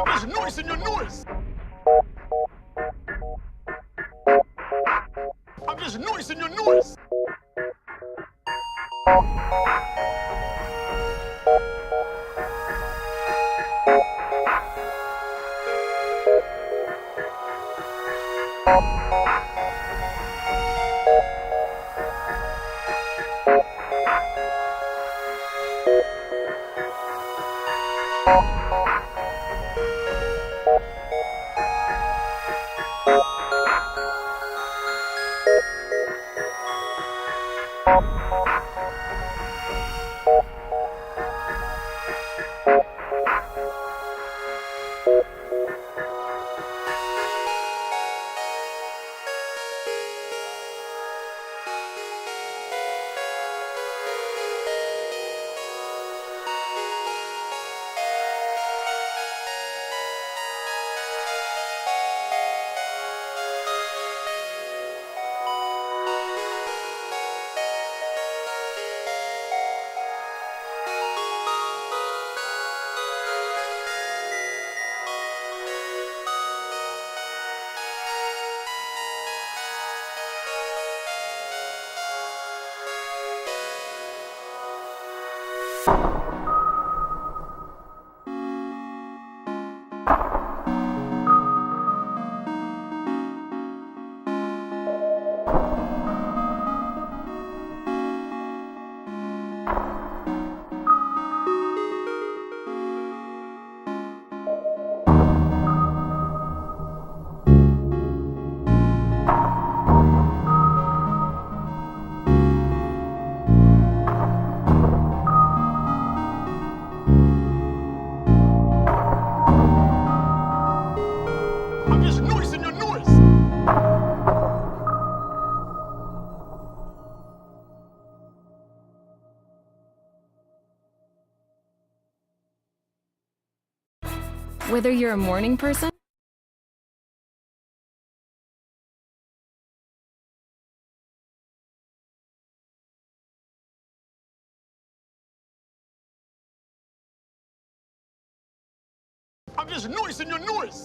There's noise in your noise. There's noise in your noise. There's noise in your noise. Whether you're a morning person There's noise in your noise.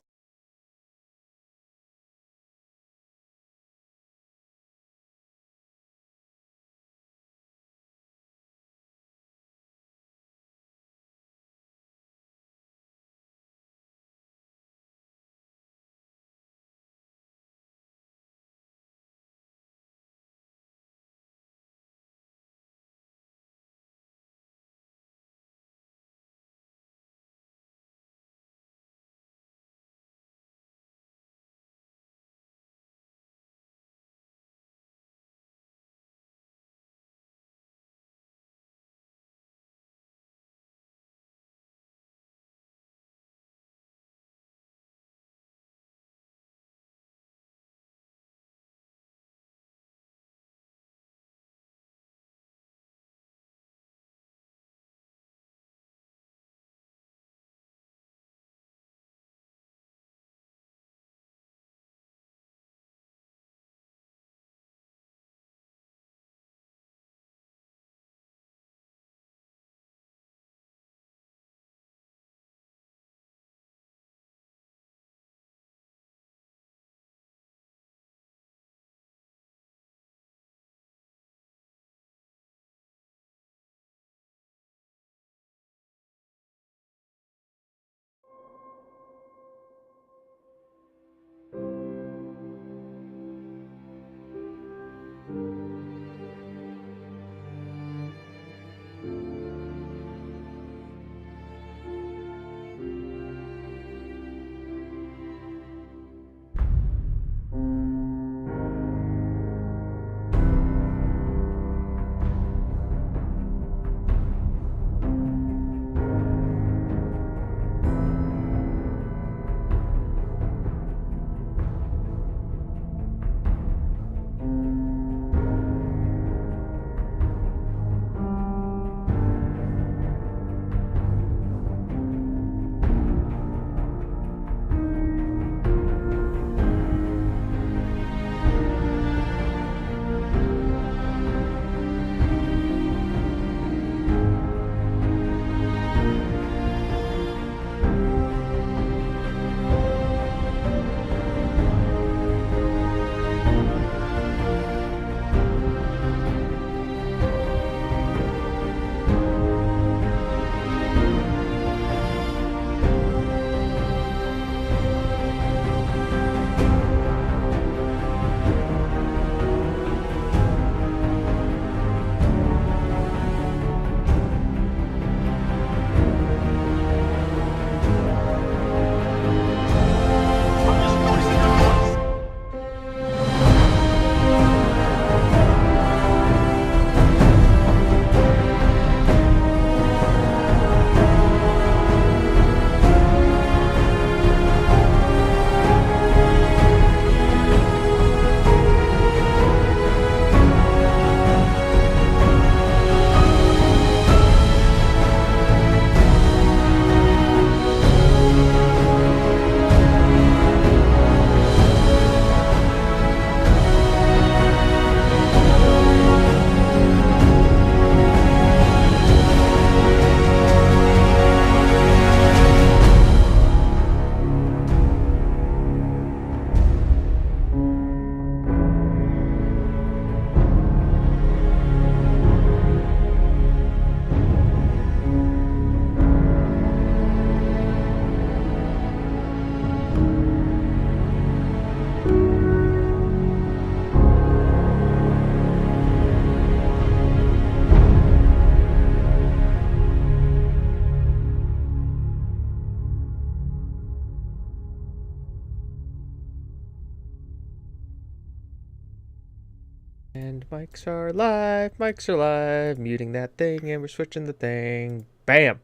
And mics are live, muting that thing, and we're switching the thing. Bam!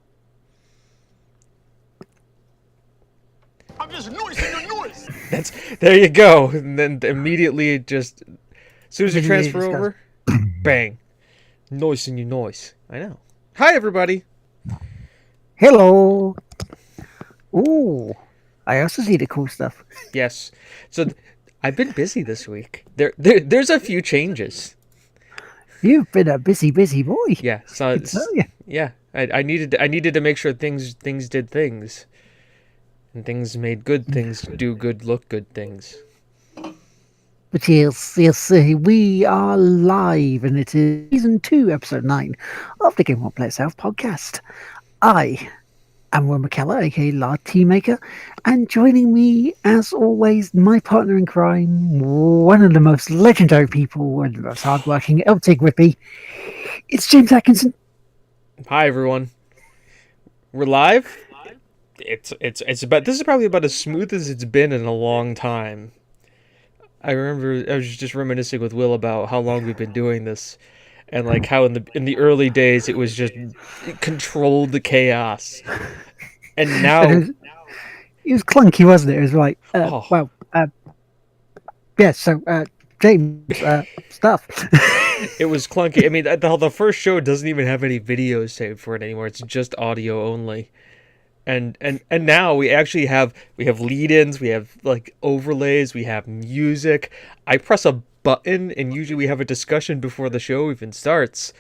I'm just noising your noise. There you go. And then immediately it just, as soon as you Immediately transfer it just over, bang. Noise in your noise. I know. Hi, everybody. Hello. Ooh, I also see the cool stuff. Yes. So I've been busy this week. There's a few changes. You've been a busy boy. Yeah. So Can tell ya. yeah, I needed to make sure things did things, and things made good things do good look good things. But yes, we are live, and it is season 2, episode 9 of the Game Won't Play Itself podcast. I am Will McKellar, aka Lard Teamaker, and joining me, as always, my partner in crime, one of the most legendary people and the most hardworking, LT Grippy. It's James Atkinson. Hi, everyone. We're live. It's about, this is probably about as smooth as it's been in a long time. I remember I was just reminiscing with Will about how long we've been doing this, and like how in the early days it was just, it controlled the chaos, and now It was clunky, wasn't it? It was like, James, stuff. it was clunky. I mean, the first show doesn't even have any videos saved for it anymore. It's just audio only. And now we actually have lead-ins, we have like overlays, we have music. I press a button and usually we have a discussion before the show even starts.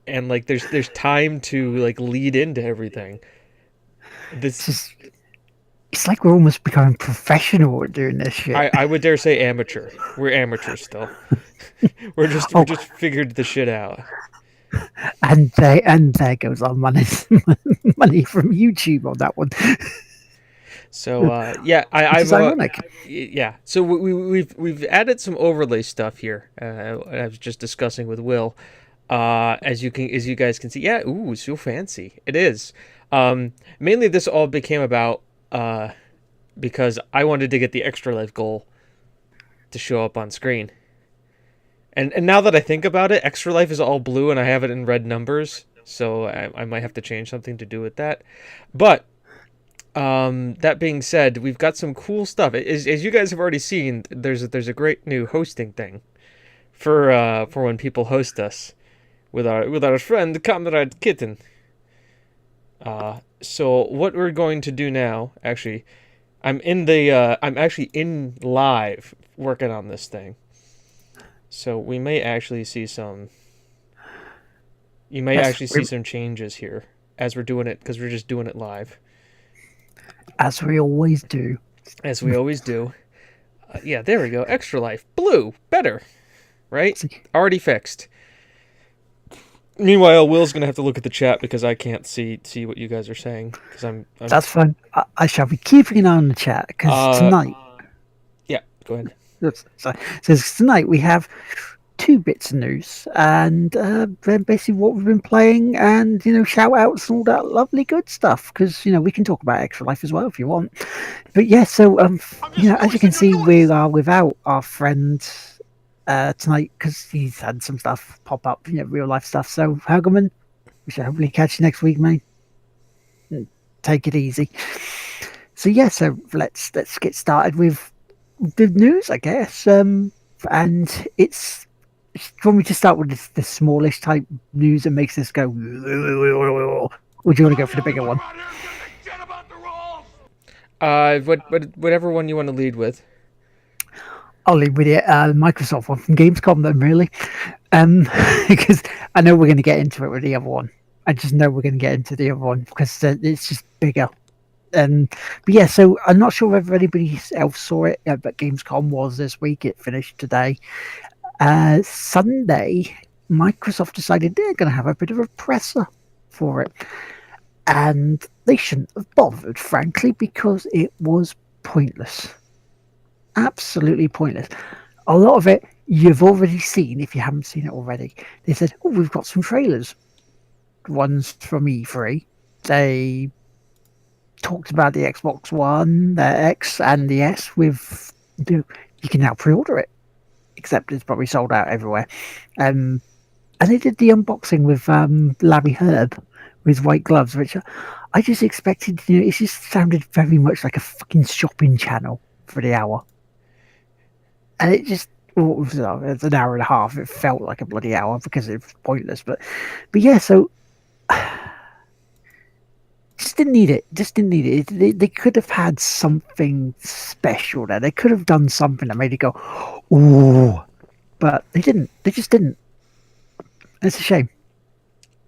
And like there's time to like lead into everything. It's like we're almost becoming professional at doing this shit. I would dare say amateur. We're amateurs still. we just figured the shit out. And there goes our money from YouTube on that one. So yeah, It's ironic. Yeah. So we've added some overlay stuff here. I was just discussing with Will. As you guys can see, yeah. Ooh, so fancy it is. Mainly this all became about because I wanted to get the extra life goal to show up on screen. And now that I think about it, Extra Life is all blue and I have it in red numbers, so I might have to change something to do with that. But that being said, we've got some cool stuff. As you guys have already seen, there's a great new hosting thing for when people host us with our friend Comrade Kitten. So what we're going to do now, actually, I'm actually in live working on this thing. So we may actually see some. You may actually see some changes here as we're doing it, because we're just doing it live. As we always do. As we always do. Yeah, there we go. Extra Life. Blue. Better. Right? Already fixed. Meanwhile, Will's going to have to look at the chat because I can't see what you guys are saying. Because I'm... That's fine. I shall be keeping an eye on the chat, because tonight... Yeah, go ahead. So tonight we have 2 bits of news, and then basically what we've been playing, and shout outs and all that lovely good stuff, because we can talk about Extra Life as well if you want. But yeah, so as you can see, we are without our friend tonight because he's had some stuff pop up, real life stuff. So Hagelman, we should hopefully catch you next week, mate. Take it easy. So yeah, so let's get started with the news, I guess, and it's. Do you want me to start with the smallish type news that makes this go, or do you want to go for the bigger one? Whatever one you want to lead with. I'll lead with it. Microsoft one from Gamescom, then, really, because I know we're going to get into it with the other one. I just know we're going to get into the other one because it's just bigger. But yeah, so I'm not sure whether anybody else saw it, but Gamescom was this week. It finished today. Sunday, Microsoft decided they're going to have a bit of a presser for it. And they shouldn't have bothered, frankly, because it was pointless. Absolutely pointless. A lot of it you've already seen if you haven't seen it already. They said, oh, we've got some trailers. One's from E3. They talked about the Xbox One, the X, and the S with you can now pre-order it. except it's probably sold out everywhere. And they did the unboxing with Larry Herb with white gloves, which I just expected. It just sounded very much like a fucking shopping channel for the hour, and it just. Well, it's an hour and a half. It felt like a bloody hour because it was pointless. But yeah, so just didn't need it. Just didn't need it. They could have had something special there. They could have done something that made it go, ooh. But they didn't. They just didn't. And it's a shame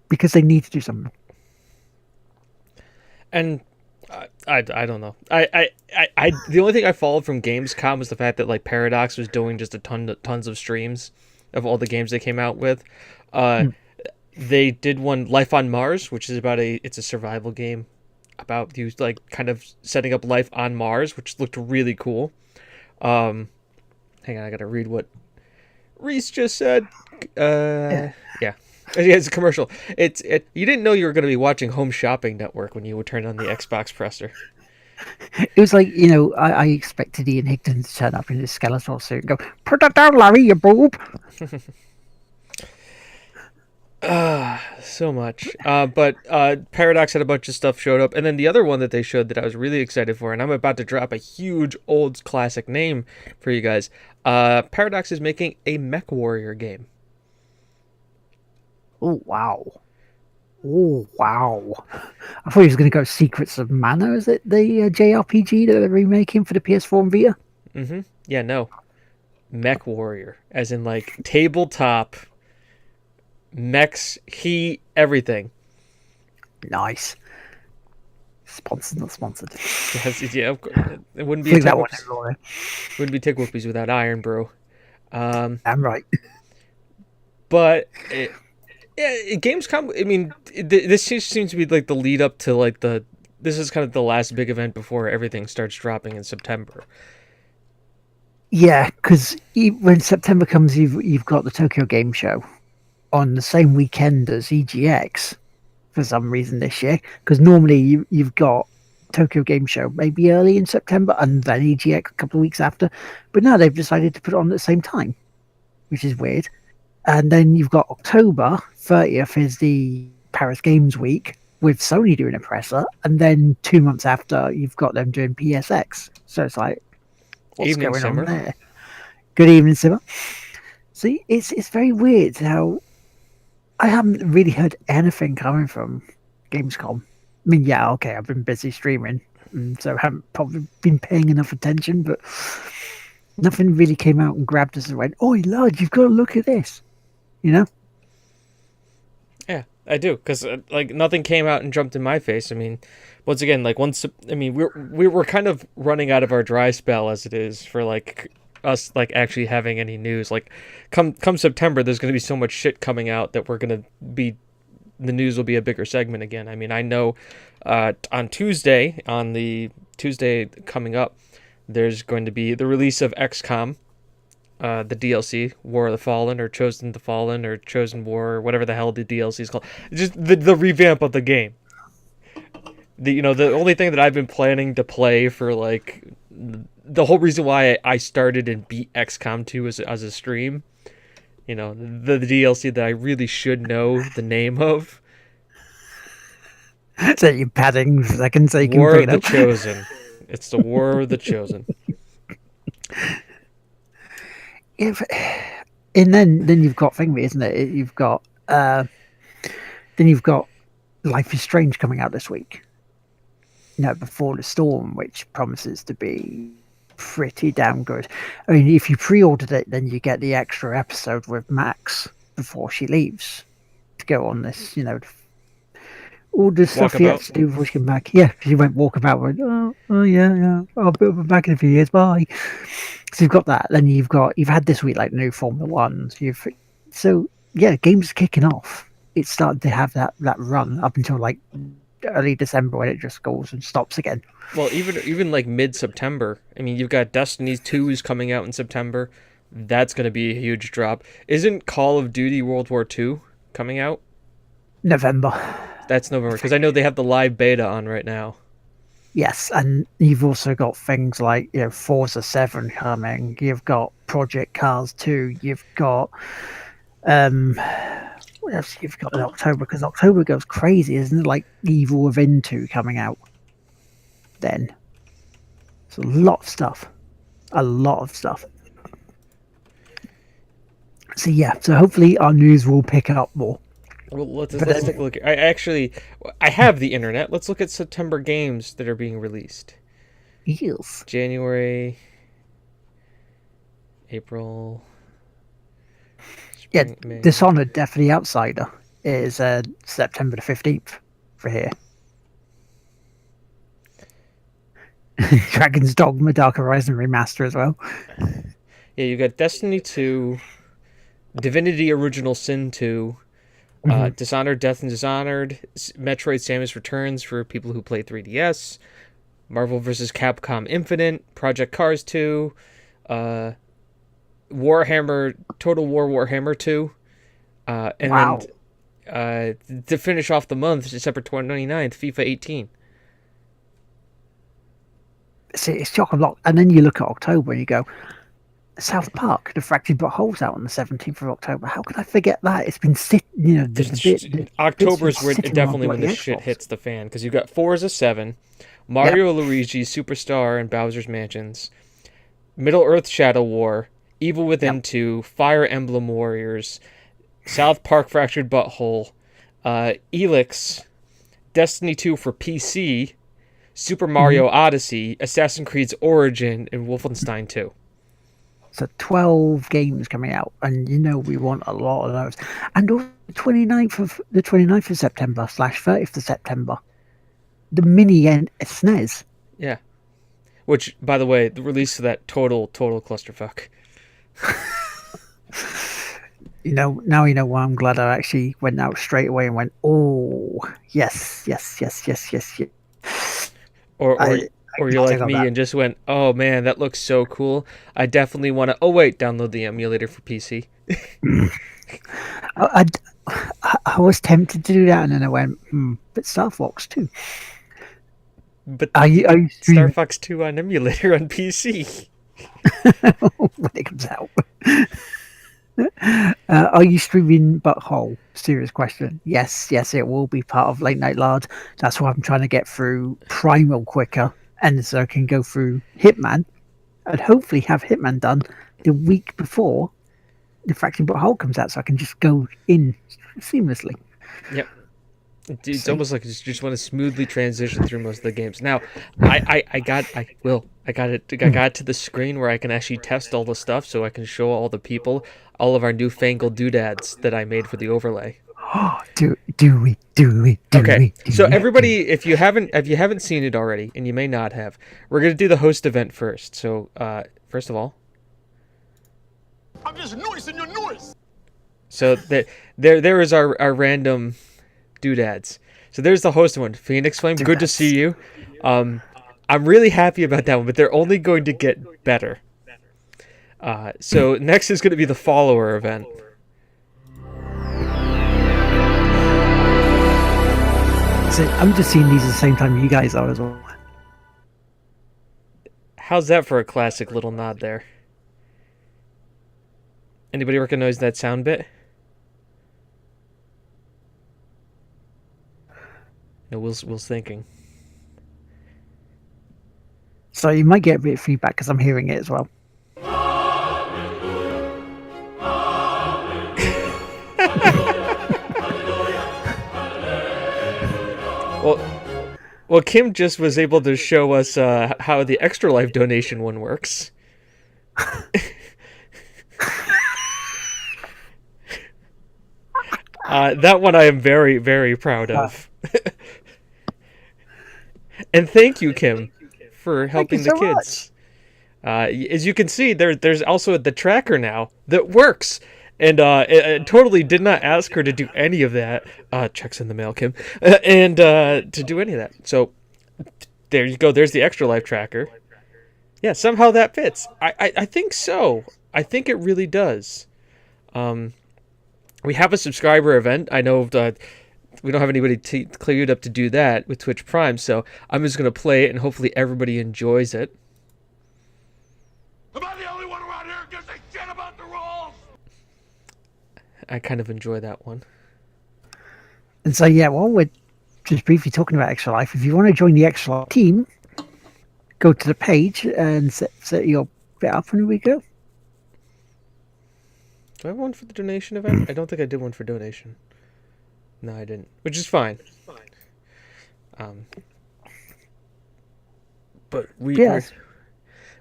because they need to do something. And I don't know. I the only thing I followed from Gamescom was the fact that like Paradox was doing just tons of streams of all the games they came out with. They did one, Life on Mars, which is it's a survival game about you like kind of setting up life on Mars, which looked really cool. Hang on, I gotta read what Reese just said. Yeah. Yeah, it's a commercial. You didn't know you were going to be watching Home Shopping Network when you would turn on the Xbox presser. It was like, I expected Ian Higdon to turn up in his skeletal suit and go, "Put that down, Larry, you boob." So much. But Paradox had a bunch of stuff showed up. And then the other one that they showed that I was really excited for, and I'm about to drop a huge old classic name for you guys. Paradox is making a Mech Warrior game. Oh, wow. Oh, wow. I thought he was going to go Secrets of Mana. Is it the JRPG that they're remaking for the PS4 and Vita? Mm-hmm. Yeah, no. Mech Warrior. As in, like, tabletop, mechs, heat, everything. Nice. Sponsored, not sponsored. Yes, yeah, of course. It wouldn't be that one. Wouldn't be Tick Whoopies without Iron Brew. I'm right. But... Gamescom, I mean, this just seems to be like the lead up to like this is kind of the last big event before everything starts dropping in September. Yeah, because when September comes, you've got the Tokyo Game Show on the same weekend as EGX for some reason this year. Because normally you've got Tokyo Game Show maybe early in September and then EGX a couple of weeks after. But now they've decided to put it on at the same time, which is weird. And then you've got October 30th is the Paris Games Week with Sony doing a presser. And then 2 months after, you've got them doing PSX. So it's like, what's Evening going Simmer. on there? Good evening, Simmer. See, it's very weird how I haven't really heard anything coming from Gamescom. I mean, yeah, okay, I've been busy streaming, so I haven't probably been paying enough attention, but nothing really came out and grabbed us and went, "Oi, lad, you've got to look at this." Yeah, I do, because like nothing came out and jumped in my face. I mean, once again, like we're kind of running out of our dry spell as it is for like us like actually having any news. Like come September, there's going to be so much shit coming out that the news will be a bigger segment again. I mean, I know on the Tuesday coming up, there's going to be the release of XCOM. The DLC, War of the Fallen, or Chosen the Fallen, or Chosen War, or whatever the hell the DLC is called. Just the revamp of the game. The only thing that I've been planning to play for like the whole reason why I started and beat XCOM 2 as a stream. The DLC that I really should know the name of. So you're padding for a second so you can War bring of it the up. Chosen. It's the War of the Chosen. Yeah, and then you've got Thingy, isn't it? You've got then you've got Life is Strange coming out this week. Before the Storm, which promises to be pretty damn good. I mean, if you pre-ordered it, then you get the extra episode with Max before she leaves to go on this, all the stuff he had to do before she came back. Yeah, she went walkabout. Went, oh yeah. I'll be back in a few years. Bye. So you've got that. Then you've had this week like new Formula Ones. Games kicking off. It's starting to have that run up until like early December when it just goes and stops again. Well, even like mid-September. I mean, you've got Destiny 2 is coming out in September. That's going to be a huge drop. Isn't Call of Duty World War II coming out? November. That's November, because I know they have the live beta on right now. Yes, and you've also got things like Forza 7 coming. You've got Project Cars 2. You've got what else? You've got in October, because October goes crazy, isn't it? Like Evil Within 2 coming out. Then it's a lot of stuff. A lot of stuff. So yeah, so hopefully our news will pick up more. Well, let's take a look. I have the internet. Let's look at September games that are being released. Yes. January, April. Yeah, Spring, May. Dishonored Deathly Outsider is September the 15th for here. Dragon's Dogma Dark Horizon Remaster as well. Yeah, you got Destiny 2, Divinity Original Sin 2, Dishonored, Death and Dishonored, Metroid Samus Returns for people who play 3DS, Marvel vs. Capcom Infinite, Project Cars 2, Warhammer, Total War Warhammer 2, and Wow. then to finish off the month, December 29th, FIFA 18. See, it's chock-a-block. And then you look at October and you go, South Park, the Fractured But Whole's out on the 17th of October. How could I forget that? It's been sitting, October is where sitting definitely on when the bloody shit Xbox. hits the fan, because you've got Forza 7, Mario Luigi Superstar and Bowser's Mansions, Middle Earth Shadow War, Evil Within 2, Fire Emblem Warriors, South Park Fractured Butthole, Elix, Destiny 2 for PC, Super Mario Odyssey, Assassin's Creed's Origin, and Wolfenstein 2. So 12 games coming out, and we want a lot of those. And also the 29th of September / 30th of September, the mini and SNES. Yeah. Which, by the way, the release of that total clusterfuck. Now you know why I'm glad I actually went out straight away and went, oh, yes. Or you're like take me that. and just went, oh man, that looks so cool. I definitely want to. Oh wait, download the emulator for PC. I was tempted to do that, and then I went, but Star Fox 2. But Are you Star streaming Fox 2 on emulator on PC. when it comes out? Are you streaming Butthole? Serious question. Yes, it will be part of Late Night Lard. That's why I'm trying to get through Primal quicker, and so I can go through Hitman, and hopefully have Hitman done the week before the Fractured Butthole comes out, so I can just go in seamlessly. Yep. It's almost like you just want to smoothly transition through most of the games. Now, I got to the screen where I can actually test all the stuff, so I can show all the people all of our newfangled doodads that I made for the overlay. Do we? Okay, so everybody, if you haven't seen it already, and you may not have, we're gonna do the host event first. So, first of all, I'm just noising your noise. so there is our random doodads. So there's the host one, Phoenix Flame. Good to see you. I'm really happy about that one, but they're only going to get better. So next is going to be the follower event. So I'm just seeing these at the same time you guys are as well. How's that for a classic little nod there? Anybody recognize that sound bit? No, Will's thinking. So you might get a bit of feedback because I'm hearing it as well. Well, Kim just was able to show us how the Extra Life donation one works. That one I am very, very proud of. And thank you, Kim, for helping the kids. As you can see, there's also the tracker now that works. And it totally did not ask her to do any of that. Checks in the mail, Kim. And to do any of that. So there you go. There's the Extra Life tracker. Yeah, somehow that fits. I think so. I think it really does. We have a subscriber event. I know we don't have anybody cleared up to do that with Twitch Prime, so I'm just gonna play it and hopefully everybody enjoys it. Am I the only one around here who gives a shit about the rules? I kind of enjoy that one. And so, yeah, while we're just briefly talking about Extra Life, if you want to join the Extra Life team, go to the page and set your bit up, and we go. Do I have one for the donation event? I don't think I did one for donation. No, I didn't, which is fine. But Yes.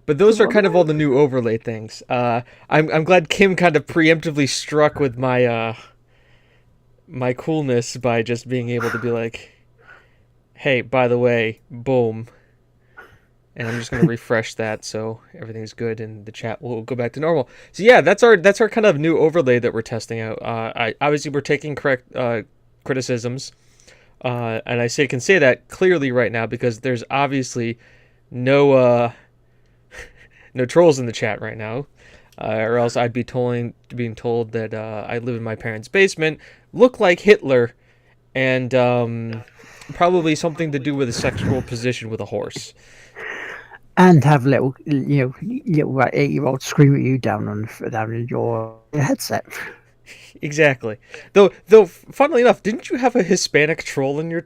but those are kind of all the new overlay things. I'm glad Kim kind of preemptively struck with my my coolness by just being able to be like, hey, by the way, boom. And I'm just going to refresh that so everything's good and the chat will go back to normal. So yeah, that's our kind of new overlay that we're testing out. Obviously we're taking correct criticisms, and I can say that clearly right now because there's obviously no no trolls in the chat right now, or else I'd be being told that I live in my parents' basement, look like Hitler, and probably something to do with a sexual position with a horse. And have little 8-year-old scream at you down in your headset. Exactly. Though, funnily enough, didn't you have a Hispanic troll in your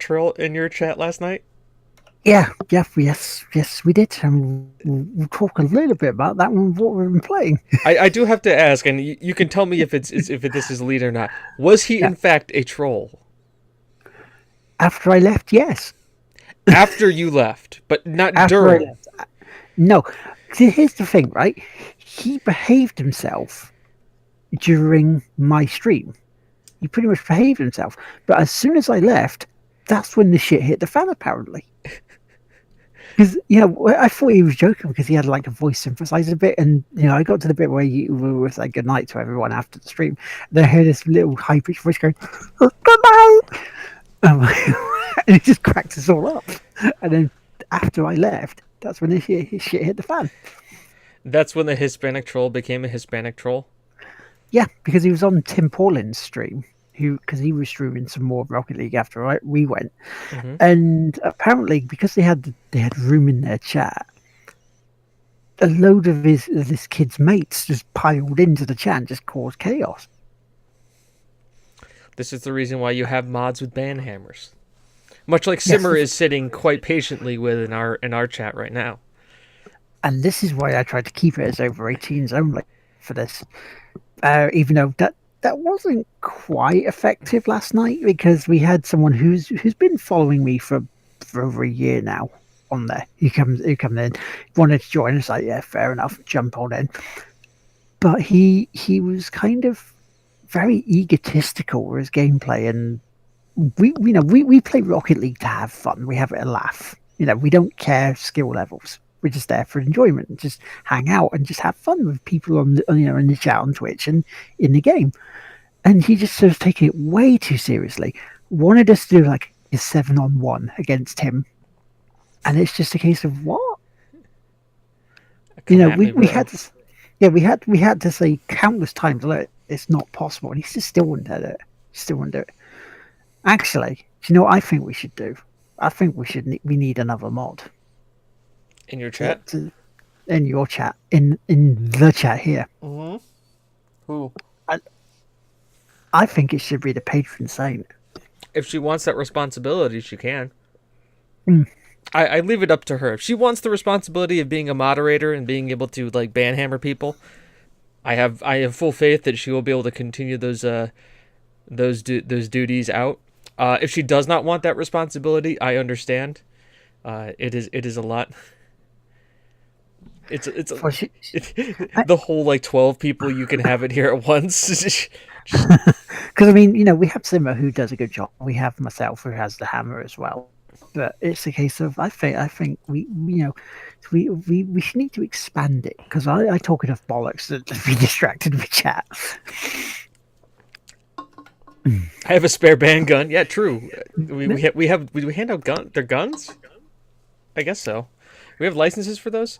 chat last night? Yeah, yes, we did. And we'll talk a little bit about that one. What we've been playing. I do have to ask, and you can tell me if this is lead or not. Was he in fact a troll? After I left, yes. After you left, but not After during. I left. No. See, here's the thing, right? He behaved himself during my stream. He pretty much behaved himself. But as soon as I left, that's when the shit hit the fan, apparently. Because, I thought he was joking because he had like a voice synthesizer bit. And, I got to the bit where you were saying goodnight to everyone after the stream. And then I heard this little high pitched voice going, goodnight! And it just cracked us all up. And then after I left, that's when his shit hit the fan. That's when the Hispanic troll became a Hispanic troll? Yeah, because he was on Tim Paulin's stream, because he was streaming some more Rocket League after we went. Mm-hmm. And apparently, because they had room in their chat, a load of this kid's mates just piled into the chat and just caused chaos. This is the reason why you have mods with ban hammers. Much like Simmer is sitting quite patiently with in our chat right now. And this is why I tried to keep it as over 18s only for this. Even though that wasn't quite effective last night, because we had someone who's been following me for over a year now on there. He comes in, wanted to join us, like, yeah, fair enough, jump on in. But he was kind of very egotistical with his gameplay, and we play Rocket League to have fun. We have a laugh. We don't care skill levels. We're just there for enjoyment and just hang out and just have fun with people in the chat on Twitch and in the game. And he just sort of taking it way too seriously. Wanted us to do like a 7-on-1 against him, and it's just a case of what? We had to. Yeah, we had to say countless times, look, it's not possible, and he still wouldn't do it. Still wouldn't do it. Actually, do you know what I think we should do? I think we need another mod. In your chat? In your chat. In the chat here. Mm-hmm. Who? I think it should be the patron saint. If she wants that responsibility, she can. I leave it up to her. If she wants the responsibility of being a moderator and being able to like banhammer people, I have full faith that she will be able to continue those duties out. If she does not want that responsibility, I understand. It is a lot. It's the whole like 12 people you can have it here at once. Because I mean, we have Simmer who does a good job. We have myself who has the hammer as well. But it's a case of I think we should need to expand it, because I talk enough bollocks to be distracted with chat. I have a spare band gun. Yeah, true. We hand out their guns? I guess so. We have licenses for those?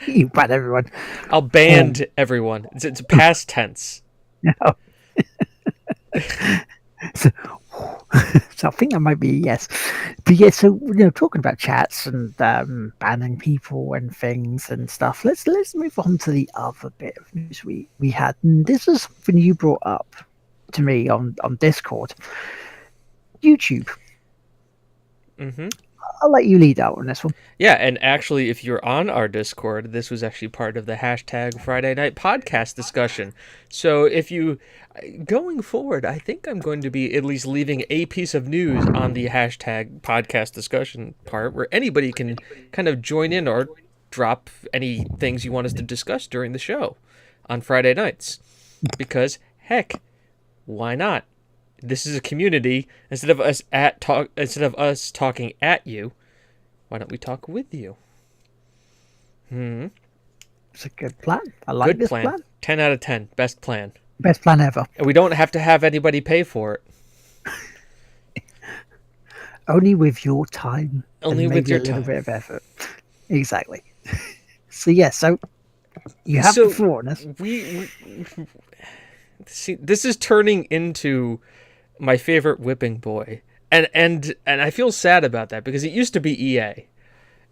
You ban everyone. I'll ban everyone. It's past tense. No. So, so I think that might be a yes. But yeah, so talking about chats and banning people and things and stuff. Let's move on to the other bit of news we had. And this is something you brought up to me on Discord. YouTube. Mm-hmm. I'll let you lead out on this one. Yeah, and actually, if you're on our Discord, this was actually part of the hashtag Friday Night Podcast discussion. So if you, going forward, I think I'm going to be at least leaving a piece of news on the hashtag podcast discussion part where anybody can kind of join in or drop any things you want us to discuss during the show on Friday nights. Because, heck, why not? This is a community. Instead of us talking at you, why don't we talk with you? It's a good plan. I like this plan. 10 out of 10. Best plan. Best plan ever. And we don't have to have anybody pay for it. Only with your time. Only and with maybe your a little time. bit of effort. Exactly. So yeah, so you have the floor on this. We see, this is turning into my favorite whipping boy. And I feel sad about that because it used to be EA.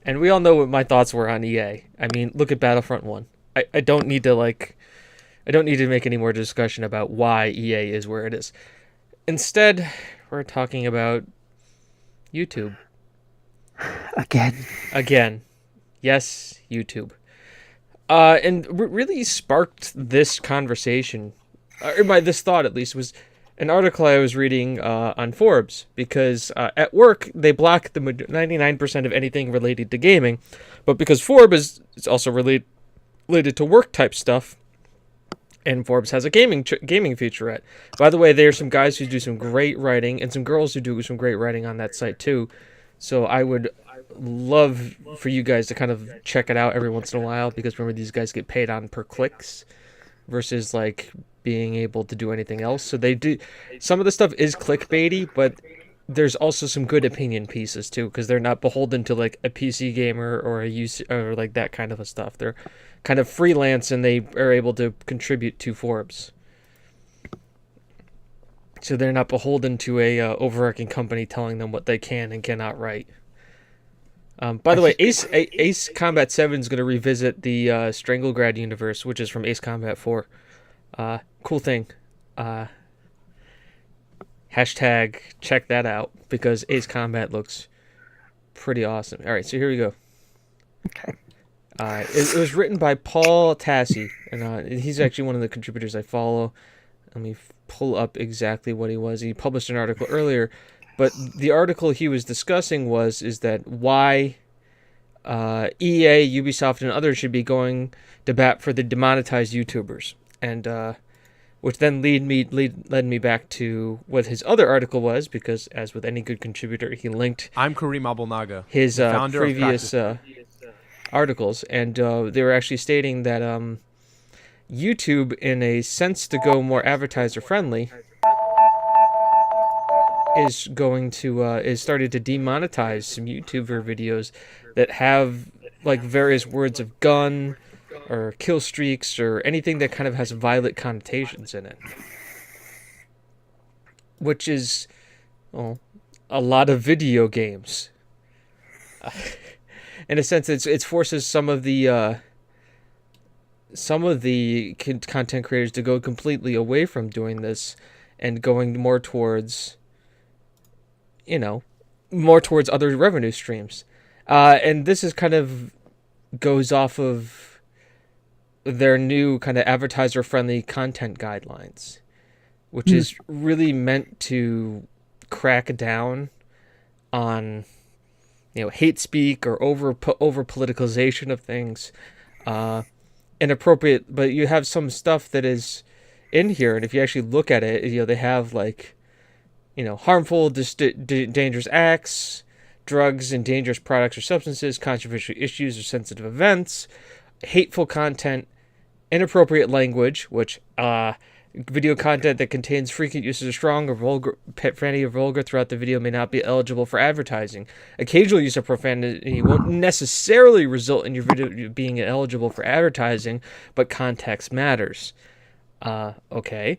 And we all know what my thoughts were on EA. I mean, look at Battlefront 1. I don't need to make any more discussion about why EA is where it is. Instead, we're talking about YouTube. Again. Yes, YouTube. And really sparked this conversation, or this thought at least, was an article I was reading on Forbes, because at work they block the 99% of anything related to gaming, but because Forbes is also related to work type stuff, and Forbes has a gaming featurette. By the way, there's some guys who do some great writing and some girls who do some great writing on that site too. So I would love for you guys to kind of check it out every once in a while, because remember, these guys get paid on per clicks versus like being able to do anything else. So they do, some of the stuff is clickbaity, but there's also some good opinion pieces too, because they're not beholden to like a PC gamer or or like that kind of a stuff. They're kind of freelance and they are able to contribute to Forbes. So they're not beholden to a overarching company telling them what they can and cannot write. By the way, Ace Combat 7 is going to revisit the Stranglograd universe, which is from Ace Combat 4. Cool thing. Hashtag check that out, because Ace Combat looks pretty awesome. All right, so here we go. Okay. It was written by Paul Tassi, and he's actually one of the contributors I follow. Let me pull up exactly what he was. He published an article earlier, but the article he was discussing is that why EA, Ubisoft, and others should be going to bat for the demonetized YouTubers, and which then led me back to what his other article was, because as with any good contributor, he linked I'm Kareem Abdelnaga, his founder previous articles, and they were actually stating that YouTube, in a sense to go more advertiser friendly, is starting to demonetize some YouTuber videos that have like various words of gun or kill streaks or anything that kind of has violent connotations in it, which is, well, a lot of video games. In a sense, it forces some of the content creators to go completely away from doing this and going more towards other revenue streams. And this is kind of goes off of their new kind of advertiser-friendly content guidelines, which is really meant to crack down on hate speak or over politicalization of things, inappropriate. But you have some stuff that is in here, and if you actually look at it, they have like harmful, dangerous acts, drugs and dangerous products or substances, controversial issues or sensitive events, hateful content, inappropriate language, which video content that contains frequent uses of strong or vulgar profanity or vulgar throughout the video may not be eligible for advertising. Occasional use of profanity won't necessarily result in your video being eligible for advertising, but context matters. Okay.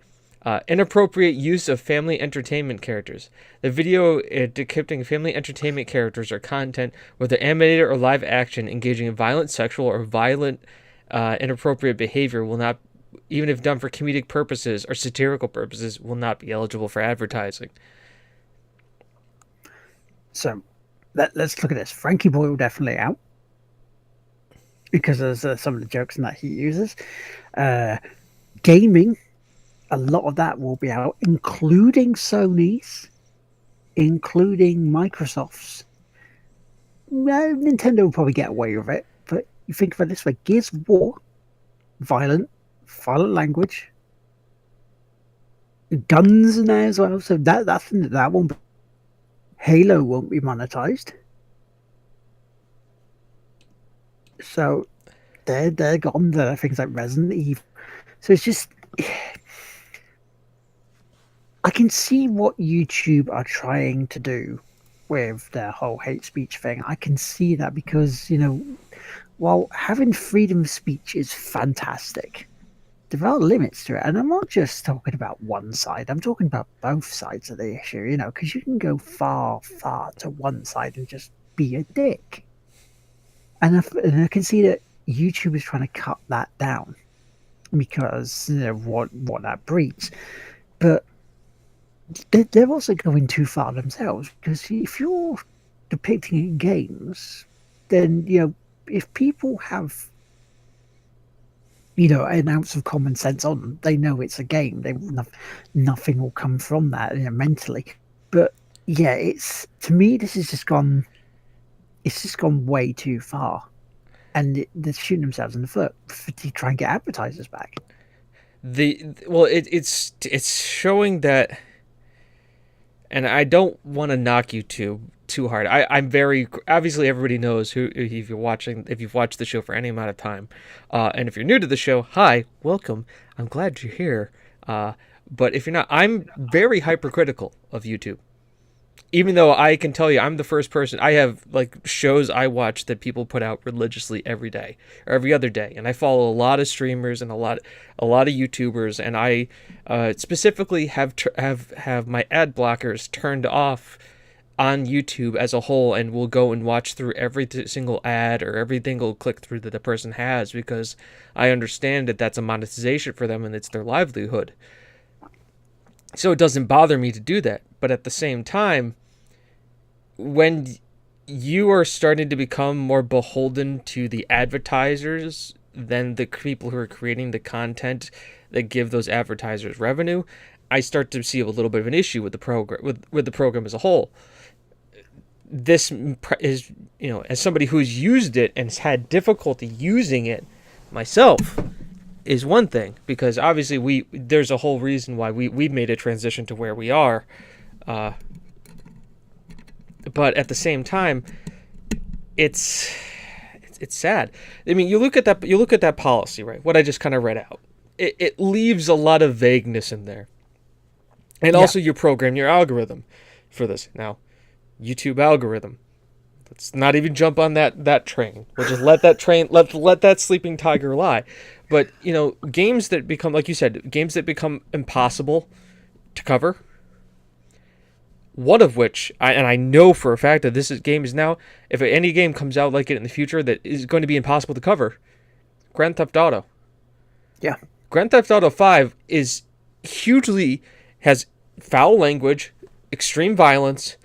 Inappropriate use of family entertainment characters. The video depicting family entertainment characters or content, whether animated or live action, engaging in violent sexual or violent inappropriate behavior will not, even if done for comedic purposes or satirical purposes, will not be eligible for advertising. So let's look at this. Frankie Boyle definitely out because of some of the jokes that he uses. Gaming, a lot of that will be out, including Sony's, including Microsoft's. Nintendo will probably get away with it, but you think about it this way: Gears of War, violent language, guns in there as well. So that won't be. Halo won't be monetized. So they're gone. There are things like Resident Evil. So it's just, I can see what YouTube are trying to do with their whole hate speech thing. I can see that because, while having freedom of speech is fantastic, there are limits to it. And I'm not just talking about one side. I'm talking about both sides of the issue, because you can go far, far to one side and just be a dick. And I can see that YouTube is trying to cut that down because what that breeds. But they're also going too far themselves, because if you're depicting in games, then if people have an ounce of common sense on them, they know it's a game. Nothing will come from that mentally. But yeah, to me this has just gone. It's just gone way too far, and they're shooting themselves in the foot to try and get advertisers back. It's showing that, and I don't want to knock YouTube too hard. I'm very, obviously everybody knows who, if you've watched the show for any amount of time, and if you're new to the show, hi, welcome. I'm glad you're here. But if you're not, I'm very hypercritical of YouTube. Even though I can tell you, I'm the first person. I have shows I watch that people put out religiously every day or every other day, and I follow a lot of streamers and a lot of YouTubers, and I specifically have my ad blockers turned off on YouTube as a whole, and will go and watch through every single ad or every single click through that the person has, because I understand that that's a monetization for them and it's their livelihood. So it doesn't bother me to do that. But at the same time, when you are starting to become more beholden to the advertisers than the people who are creating the content that give those advertisers revenue, I start to see a little bit of an issue with the program, with the program as a whole. This is, as somebody who's used it and has had difficulty using it myself, is one thing, because obviously there's a whole reason why we've made a transition to where we are. But at the same time, it's sad. I mean, you look at that policy, right? What I just kind of read out. It leaves a lot of vagueness in there. And also you program your algorithm for this. Now, YouTube algorithm. Let's not even jump on that train. We'll just let that train, let that sleeping tiger lie. But, games that become, like you said, games that become impossible to cover. One of which, I know for a fact that game is now, if any game comes out like it in the future that is going to be impossible to cover, Grand Theft Auto. Yeah. Grand Theft Auto 5 has foul language, extreme violence,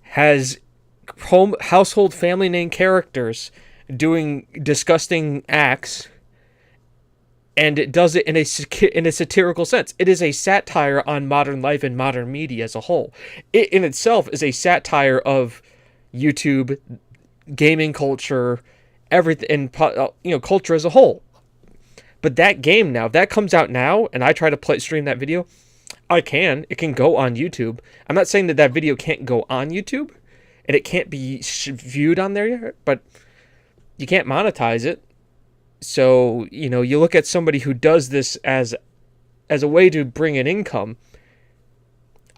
has household family name characters doing disgusting acts, and it does it in a satirical sense. It is a satire on modern life and modern media as a whole. It in itself is a satire of YouTube, gaming culture, everything, and culture as a whole. But that game now, if that comes out now, and I try to stream that video, it can go on YouTube. I'm not saying that video can't go on YouTube, and it can't be viewed on there yet, but you can't monetize it. So, you look at somebody who does this as a way to bring in income.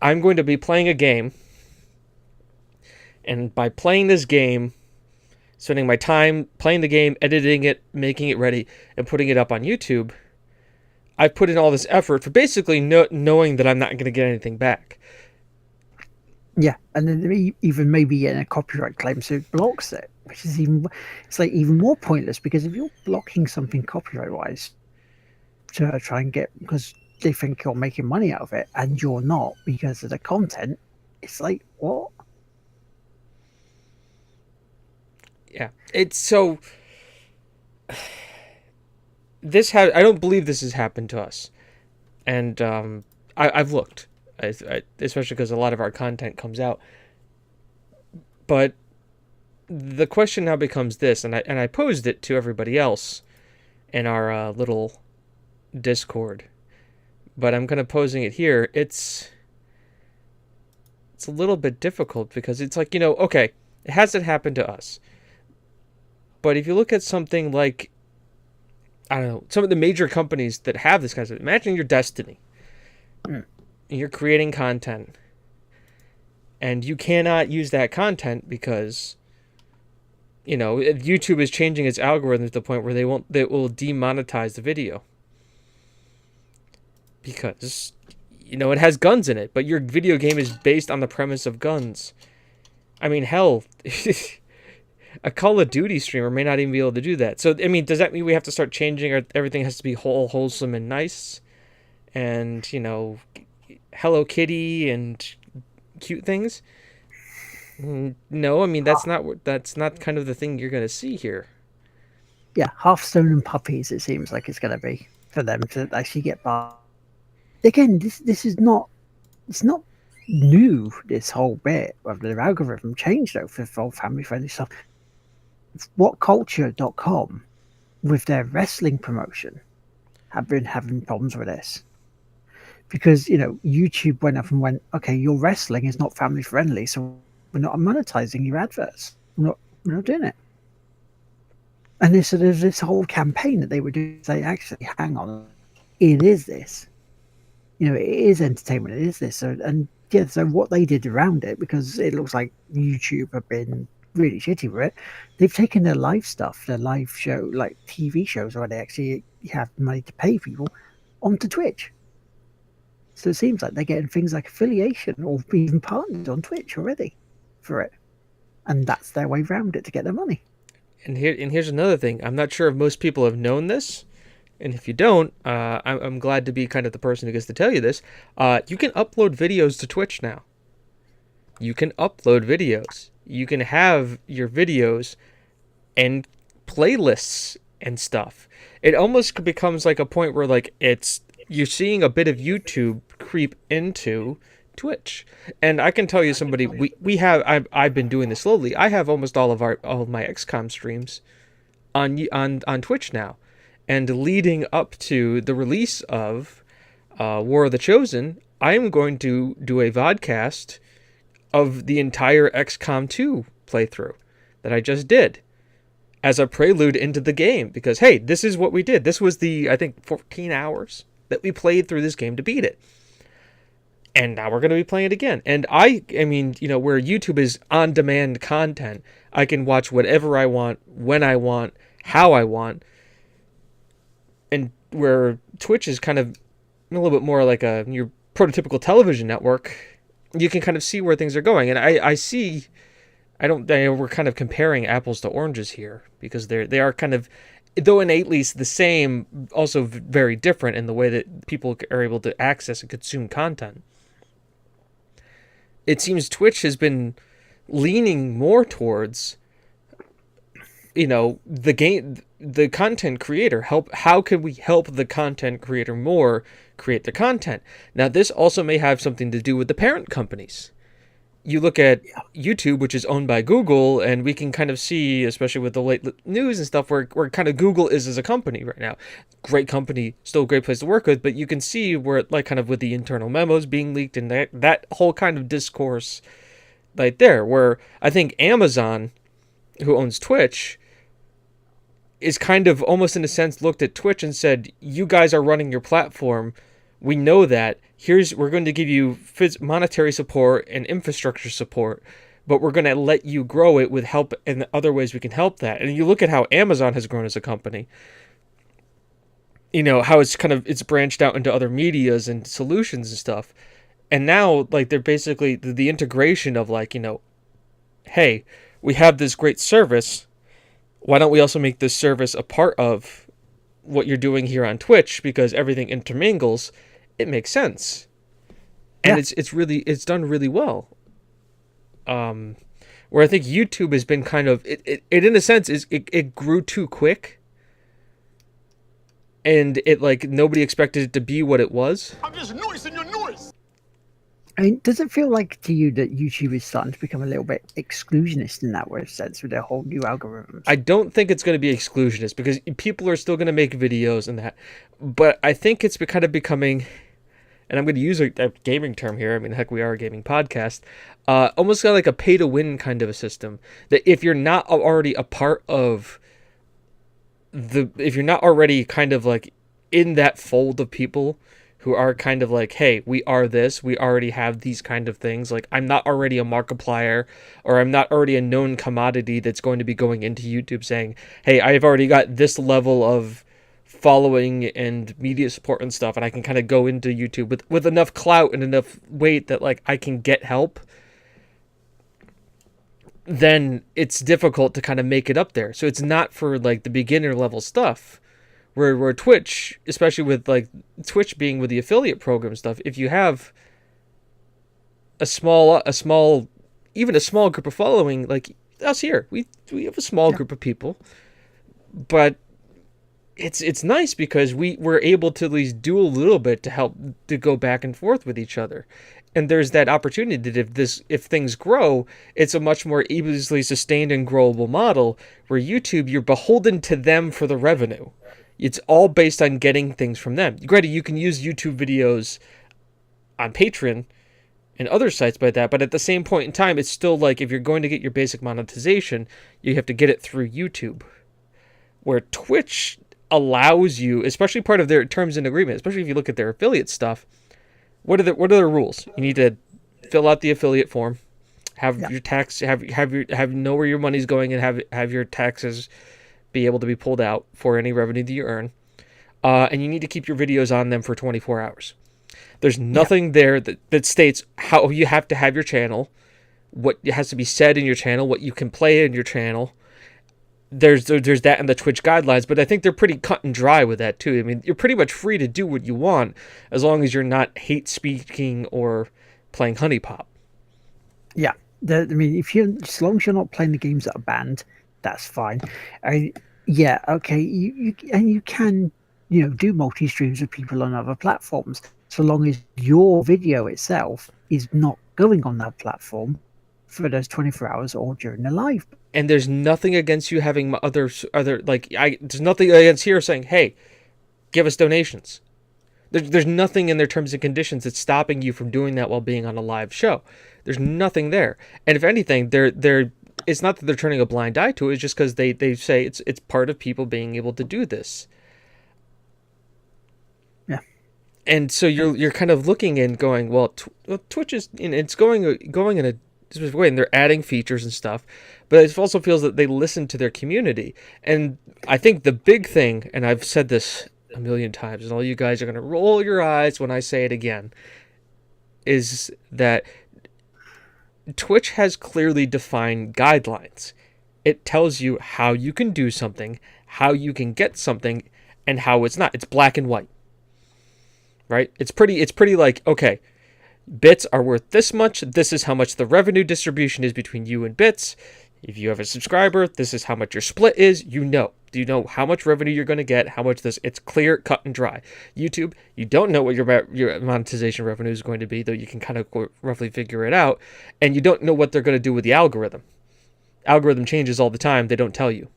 I'm going to be playing a game, and by playing this game, spending my time playing the game, editing it, making it ready, and putting it up on YouTube, I put in all this effort for basically knowing that I'm not going to get anything back. Yeah, and then even maybe getting a copyright claim, so it blocks it, which is it's like even more pointless, because if you're blocking something copyright-wise to try and get, because they think you're making money out of it, and you're not because of the content, it's like, what? Yeah, it's so. I don't believe this has happened to us, and I've looked, especially because a lot of our content comes out. But the question now becomes this, and I posed it to everybody else in our little Discord, but I'm kind of posing it here. It's a little bit difficult because it's like, okay, it hasn't happened to us. But if you look at something like, I don't know, some of the major companies that have this kind of stuff, imagine you're Destiny. You're creating content. And you cannot use that content because, YouTube is changing its algorithm to the point where they will demonetize the video. Because, it has guns in it, but your video game is based on the premise of guns. I mean, hell... A Call of Duty streamer may not even be able to do that. So, I mean, does that mean we have to start changing, or everything has to be wholesome and nice? And, Hello Kitty and cute things? No, I mean, that's not kind of the thing you're going to see here. Yeah, Hearthstone and puppies, it seems like it's going to be for them to actually get by. Again, this is not, it's not new, this whole bit of the algorithm changed though for family-friendly stuff. WhatCulture.com, with their wrestling promotion, have been having problems with this. Because, YouTube went up and went, okay, your wrestling is not family friendly, so we're not monetizing your adverts. We're not doing it. And there's this whole campaign that they were doing, say, actually, hang on, it is this. It is entertainment, it is this. So what they did around it, because it looks like YouTube have been really shitty with it, they've taken their live stuff, their live show, like TV shows where they actually have money to pay people, onto Twitch. So it seems like they're getting things like affiliation or even partnered on Twitch already for it, and that's their way around it to get their money. And here's another thing. I'm not sure if most people have known this, and if you don't, I'm glad to be kind of the person who gets to tell you this. You can upload videos to Twitch now. You can upload videos. You can have your videos and playlists and stuff. It almost becomes like a point where you're seeing a bit of YouTube creep into Twitch. And I can tell you, I've been doing this slowly. I have almost all of my XCOM streams on Twitch now. And leading up to the release of War of the Chosen, I am going to do a vodcast of the entire XCOM 2 playthrough that I just did as a prelude into the game, because, hey, this is what we did. This was I think, 14 hours that we played through this game to beat it. And now we're going to be playing it again. And I mean, where YouTube is on-demand content, I can watch whatever I want, when I want, how I want. And where Twitch is kind of a little bit more like your prototypical television network, you can kind of see where things are going. And we're kind of comparing apples to oranges here, because they are kind of, though innately the same, also very different in the way that people are able to access and consume content. It seems Twitch has been leaning more towards, the content creator. How can we help the content creator more create the content? Now, this also may have something to do with the parent companies. You look at YouTube, which is owned by Google, and we can kind of see, especially with the late news and stuff, where kind of Google is as a company right now. Great company, still a great place to work with, but you can see where, kind of with the internal memos being leaked and that whole kind of discourse right there, where I think Amazon, who owns Twitch, is kind of almost in a sense looked at Twitch and said, you guys are running your platform. We know that. We're going to give you monetary support and infrastructure support, but we're going to let you grow it with help in other ways we can help that. And you look at how Amazon has grown as a company. how it's branched out into other medias and solutions and stuff. And now, like, they're basically the integration of, like, hey, we have this great service. Why don't we also make this service a part of what you're doing here on Twitch? Because everything intermingles. It makes sense. And it's done really well. Where I think YouTube has been kind of, it in a sense, it grew too quick. And it, like, nobody expected it to be what it was. I'm just noising your noise. I mean, does it feel like to you that YouTube is starting to become a little bit exclusionist in that sense with their whole new algorithms? I don't think it's going to be exclusionist because people are still going to make videos and that. But I think it's kind of becoming, and I'm going to use a gaming term here. I mean, heck, we are a gaming podcast. Almost kind of like a pay-to-win kind of a system. That if you're not already a part of if you're not already kind of like in that fold of people who are kind of like, hey, we are this, we already have these kind of things. Like, I'm not already a Markiplier, or I'm not already a known commodity that's going to be going into YouTube saying, hey, I've already got this level of following and media support and stuff, and I can kind of go into YouTube with enough clout and enough weight that, like, I can get help. Then it's difficult to kind of make it up there. So it's not for, like, the beginner level stuff. Where Twitch, especially with, like, Twitch being with the affiliate program stuff, if you have a small group of following, like us here, we have a small group of people, but it's nice because we're able to at least do a little bit to help to go back and forth with each other. And there's that opportunity that if things grow, it's a much more easily sustained and growable model, where YouTube, you're beholden to them for the revenue. It's all based on getting things from them. Granted, you can use YouTube videos on Patreon and other sites like that, but at the same point in time, it's still like, if you're going to get your basic monetization, you have to get it through YouTube. Where Twitch allows you, especially part of their terms and agreement, especially if you look at their affiliate stuff, what are their rules? You need to fill out the affiliate form, have your tax, know where your money's going, and have your taxes be able to be pulled out for any revenue that you earn. And you need to keep your videos on them for 24 hours. There's nothing there that states how you have to have your channel, what has to be said in your channel, what you can play in your channel. There's that in the Twitch guidelines, but I think they're pretty cut and dry with that too. I mean, you're pretty much free to do what you want as long as you're not hate speaking or playing Honey Pop. Yeah, I mean, as long as you're not playing the games that are banned, that's fine. Yeah, okay, you can do multi-streams with people on other platforms, so long as your video itself is not going on that platform for those 24 hours or during the live. And there's nothing against you having other like, there's nothing against here saying, hey, give us donations. There's nothing in their terms and conditions that's stopping you from doing that while being on a live show. There's nothing there. And if anything, it's not that they're turning a blind eye to it. It's just because they say it's part of people being able to do this. Yeah. And so you're kind of looking and going, well, Twitch is, it's going in a specific way, and they're adding features and stuff. But it also feels that they listen to their community. And I think the big thing, and I've said this a million times, and all you guys are going to roll your eyes when I say it again, is that Twitch has clearly defined guidelines. It tells you how you can do something, how you can get something, and how it's not. It's black and white. Right? It's pretty like, okay, bits are worth this much. This is how much the revenue distribution is between you and bits. If you have a subscriber, this is how much your split is. Do you know how much revenue you're going to get, how much this? It's clear, cut, and dry. YouTube, you don't know what your monetization revenue is going to be, though you can kind of roughly figure it out. And you don't know what they're going to do with the algorithm. Algorithm changes all the time. They don't tell you.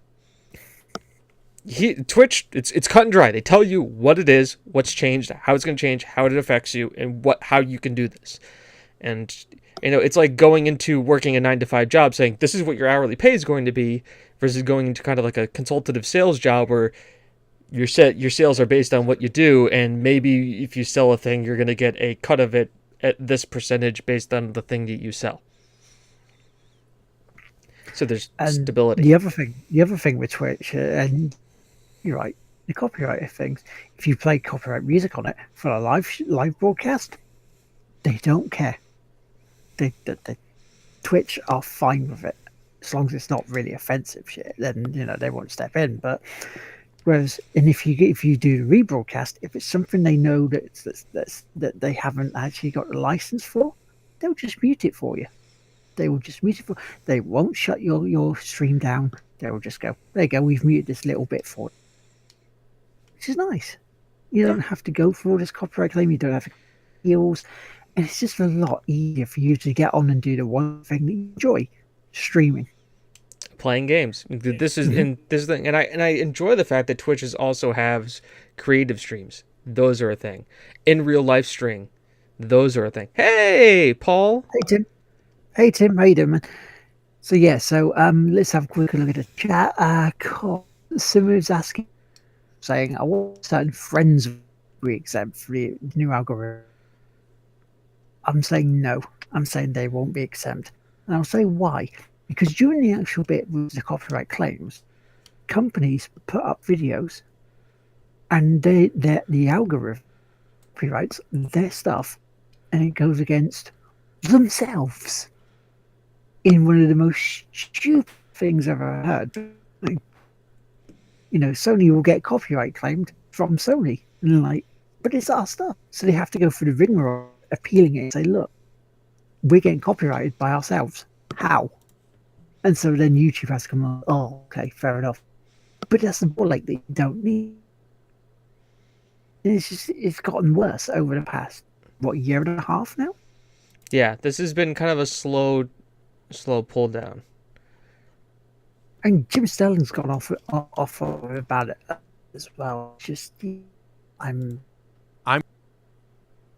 Twitch, it's cut and dry. They tell you what it is, what's changed, how it's going to change, how it affects you, and how you can do this. And it's like going into working a 9-to-5 job saying this is what your hourly pay is going to be, versus going into kind of like a consultative sales job where your sales are based on what you do, and maybe if you sell a thing, you're going to get a cut of it at this percentage based on the thing that you sell. So there's stability. The other thing with Twitch, and you're right, the copyright of things. If you play copyright music on it for a live broadcast, they don't care. They Twitch are fine with it as long as it's not really offensive shit. Then they won't step in. But whereas, and if you do the rebroadcast, if it's something they know that they haven't actually got a license for, they'll just mute it for you. They will just mute it for. They won't shut your stream down. They will just go, there you go, we've muted this little bit for you. Which is nice. You don't have to go for all this copyright claim. You don't have to appeals. And it's just a lot easier for you to get on and do the one thing that you enjoy, streaming. Playing games. This is and I enjoy the fact that Twitch also has creative streams. Those are a thing. In real life stream. Those are a thing. Hey, Paul. Hey Tim, how you doing, man? So let's have a quick look at the chat. Simu's asking, saying, I want certain friends we exempt for the new algorithm. I'm saying no. I'm saying they won't be exempt. And I'll say why. Because during the actual bit with the copyright claims, companies put up videos and the algorithm copyrights their stuff and it goes against themselves in one of the most stupid things I've ever heard. Sony will get copyright claimed from Sony. And but it's our stuff. So they have to go through the rigmarole appealing it and say, look, we're getting copyrighted by ourselves. How? And so then YouTube has to come on, oh, okay, fair enough. But that's the ball that you don't need. And it's gotten worse over the past, year and a half now? Yeah, this has been kind of a slow pull down. And Jim Sterling's gone off about it as well.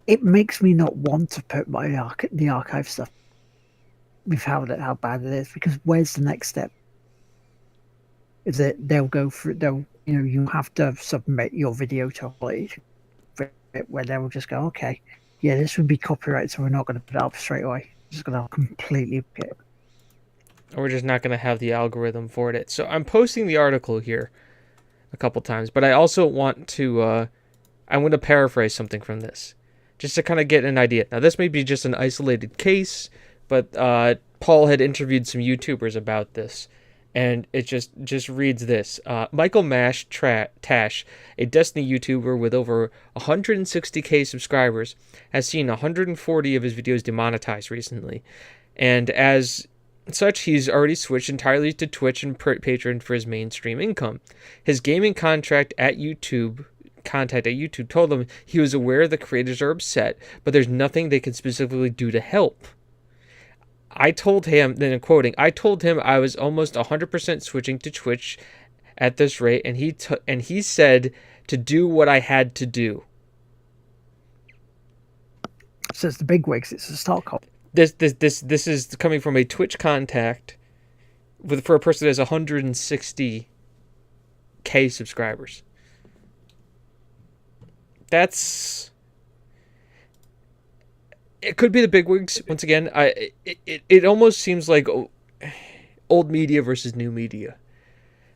It makes me not want to put the archive stuff with how bad it is, because where's the next step? Is that you have to submit your video to where they will just go, okay, yeah, this would be copyright, so we're not going to put it up straight away. We're just going to completely pick it. Or we're just not going to have the algorithm for it. So I'm posting the article here a couple times, but I also want to, I'm going to paraphrase something from this, just to kind of get an idea. Now, this may be just an isolated case, but Paul had interviewed some YouTubers about this, and it just reads this. Michael Tash, a Destiny YouTuber with over 160k subscribers, has seen 140 of his videos demonetized recently. And as such, he's already switched entirely to Twitch and Patreon for his mainstream income. His gaming contact at YouTube told him he was aware the creators are upset, but there's nothing they can specifically do to help. I told him, then I'm quoting, I told him I was almost 100% switching to Twitch at this rate, and he said to do what I had to do. So it's the big wigs, it's the Stockholm. This is coming from a Twitch contact for a person that has 160k subscribers. It could be the bigwigs once again. It almost seems like old media versus new media,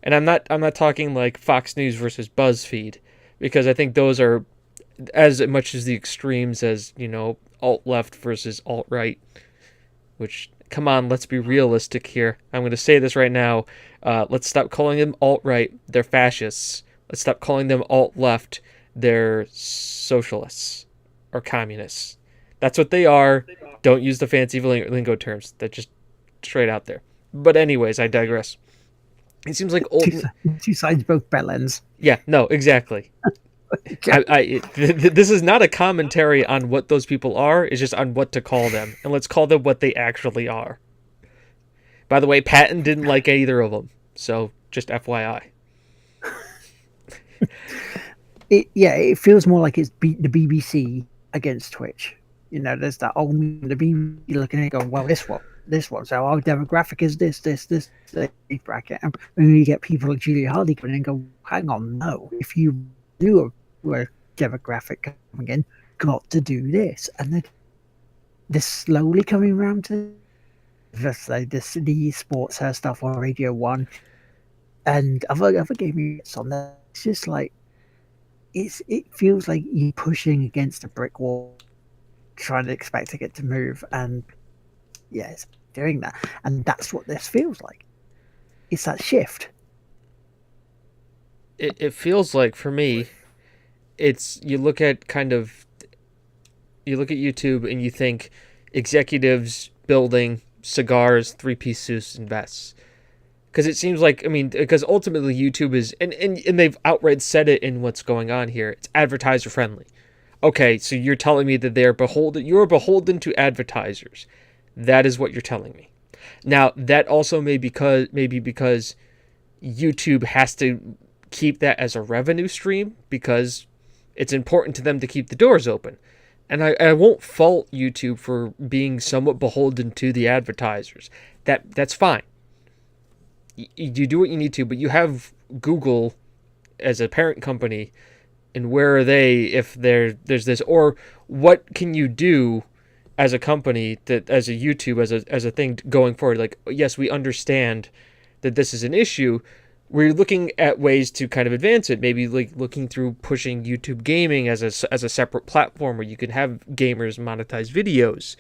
and I'm not talking like Fox News versus BuzzFeed, because I think those are as much as the extremes as alt left versus alt right. Which, come on, let's be realistic here. I'm going to say this right now. Let's stop calling them alt right. They're fascists. Let's stop calling them alt left. They're socialists or communists. That's what they are. Don't use the fancy lingo terms. They're just straight out there. But anyways, I digress. It seems like old... Two sides, both bellends. Yeah, no, exactly. This is not a commentary on what those people are. It's just on what to call them. And let's call them what they actually are. By the way, Patton didn't like either of them. So, just FYI. It feels more like it's the BBC against Twitch. There's that old the BBC looking at it going, well, this one. So our demographic is this bracket. And then you get people like Julia Hardy coming in and go, hang on, no. If you do a demographic coming in, got to do this. And then they're slowly coming around to the sports her stuff on Radio 1 and other gaming on there. It's just like, it feels like you pushing against a brick wall, trying to expect it to move, and yeah, it's doing that, and that's what this feels like. It's that shift. It feels like, for me, it's you look at YouTube and you think executives building cigars, three-piece suits, and vests. Because it seems like, I mean, because ultimately YouTube is, and they've outright said it in what's going on here, it's advertiser friendly. Okay, so you're telling me that you're beholden to advertisers. That is what you're telling me. Now, that also maybe because YouTube has to keep that as a revenue stream because it's important to them to keep the doors open. And I won't fault YouTube for being somewhat beholden to the advertisers. That's fine. You do what you need to, but you have Google as a parent company, and where are they if there's this? Or what can you do as a company, that as a YouTube, as a thing going forward? Like, yes, we understand that this is an issue. We're looking at ways to kind of advance it. Maybe like looking through pushing YouTube gaming as a separate platform where you can have gamers monetize videos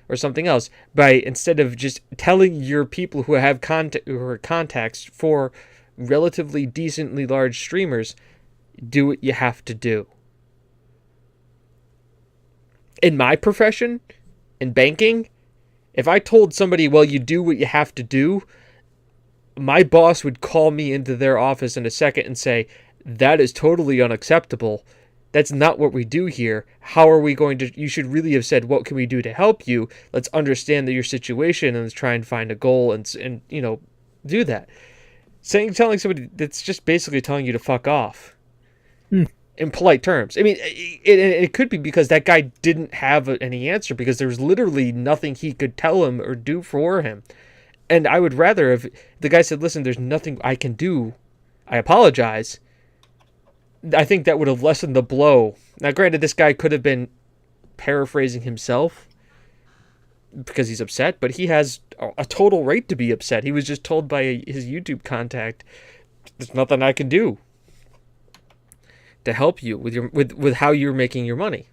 or something else. By instead of just telling your people who have who are contacts for relatively decently large streamers, do what you have to do. In my profession, in banking, if I told somebody, well, you do what you have to do, my boss would call me into their office in a second and say, that is totally unacceptable. That's not what we do here. How are we going to... You should really have said, what can we do to help you? Let's understand your situation and let's try and find a goal and do that. Telling somebody that's just basically telling you to fuck off. In polite terms. I mean, it could be because that guy didn't have any answer because there was literally nothing he could tell him or do for him. And I would rather if the guy said, listen, there's nothing I can do. I apologize. I think that would have lessened the blow. Now, granted, this guy could have been paraphrasing himself because he's upset, but he has a total right to be upset. He was just told by his YouTube contact, there's nothing I can do to help you with how you're making your money.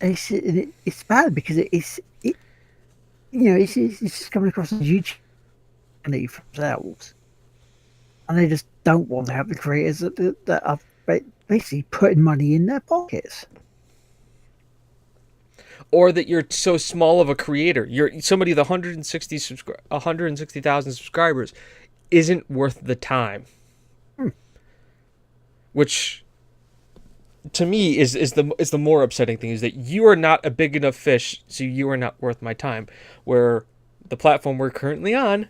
It's bad because it's just coming across as YouTube money for themselves, and they just don't want to have the creators that are basically putting money in their pockets. Or that you're so small of a creator, you're somebody with 160,000 subscribers isn't worth the time. Which, to me, is the more upsetting thing, is that you are not a big enough fish, so you are not worth my time. Where the platform we're currently on,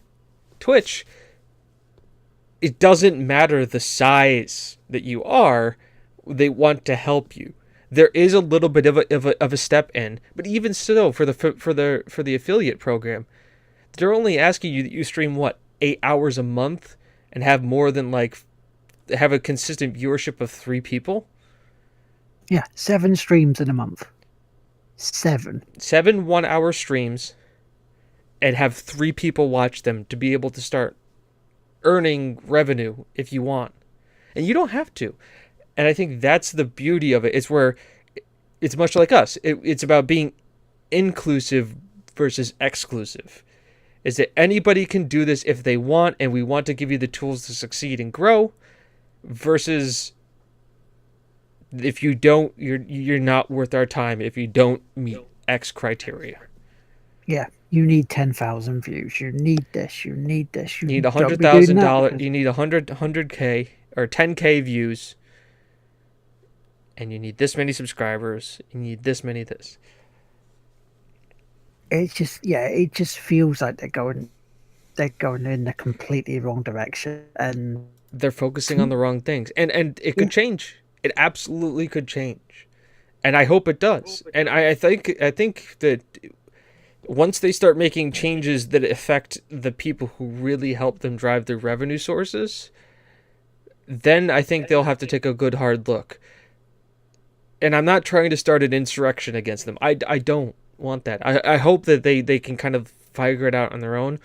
Twitch, it doesn't matter the size that you are, they want to help you. There is a little bit of a step in, but even so, for the affiliate program, they're only asking you that you stream 8 hours a month and have more than have a consistent viewership of 3 people. Yeah, 7 streams in a month. 7 1-hour streams, and have 3 people watch them to be able to start earning revenue if you want. And you don't have to. And I think that's the beauty of it. It's where it's much like us. It's about being inclusive versus exclusive. Is that anybody can do this if they want, and we want to give you the tools to succeed and grow, versus if you don't, you're not worth our time if you don't meet X criteria. Yeah, you need 10,000 views. You need this. You need this. You need $100,000. You need 100K or 10K views, and you need this many subscribers. You need this many this. It's just it just feels like they're going in the completely wrong direction, and they're focusing on the wrong things, and it could change. It absolutely could change, and I hope it does. And I think that once they start making changes that affect the people who really help them drive their revenue sources, then I think they'll have to take a good hard look. And I'm not trying to start an insurrection against them. I don't want that. I hope that they can kind of figure it out on their own.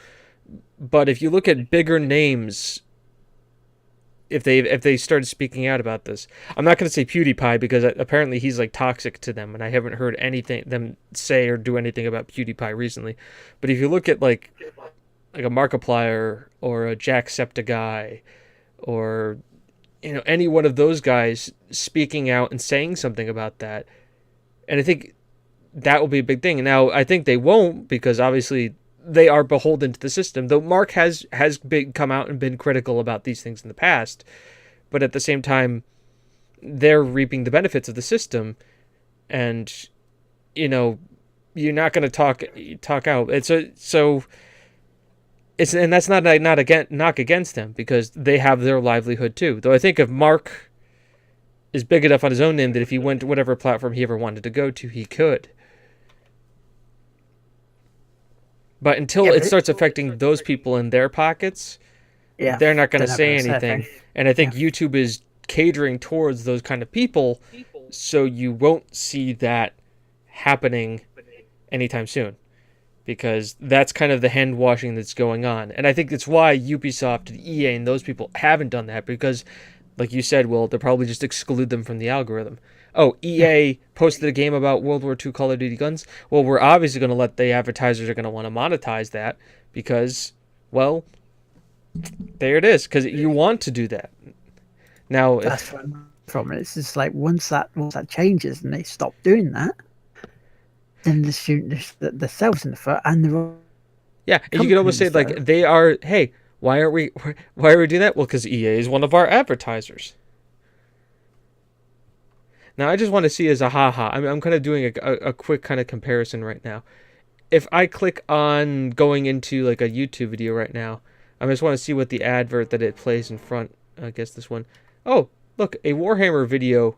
But if you look at bigger names if they started speaking out about this. I'm not going to say PewDiePie because apparently he's like toxic to them, and I haven't heard anything them say or do anything about PewDiePie recently. But if you look at like a Markiplier or a Jacksepticeye or any one of those guys speaking out and saying something about that, and I think that will be a big thing. Now I think they won't because obviously they are beholden to the system, though Mark has come out and been critical about these things in the past, but at the same time they're reaping the benefits of the system, and you're not going to talk out. It's and that's not again knock against them because they have their livelihood too. Though I think if Mark is big enough on his own name that if he went to whatever platform he ever wanted to go to, he could. But until it starts affecting those people in their pockets, they're not going to say anything. And I think YouTube is catering towards those kind of people, so you won't see that happening anytime soon. Because that's kind of the hand washing that's going on. And I think it's why Ubisoft and EA and those people haven't done that. Because, like you said, Will, they'll probably just exclude them from the algorithm. Oh, EA posted a game about World War II Call of Duty guns. Well, we're obviously going to let the advertisers are going to want to monetize that because, well, there it is. Because you want to do that. Now, that's from it. It's just like once that changes and they stop doing that, then they shoot themselves in the foot and the yeah. And you could almost say like they are. Hey, why are we doing that? Well, because EA is one of our advertisers. Now, I just want to see as a haha. I'm kind of doing a quick kind of comparison right now. If I click on going into like a YouTube video right now, I just want to see what the advert that it plays in front. I guess this one. Oh, look, a Warhammer video.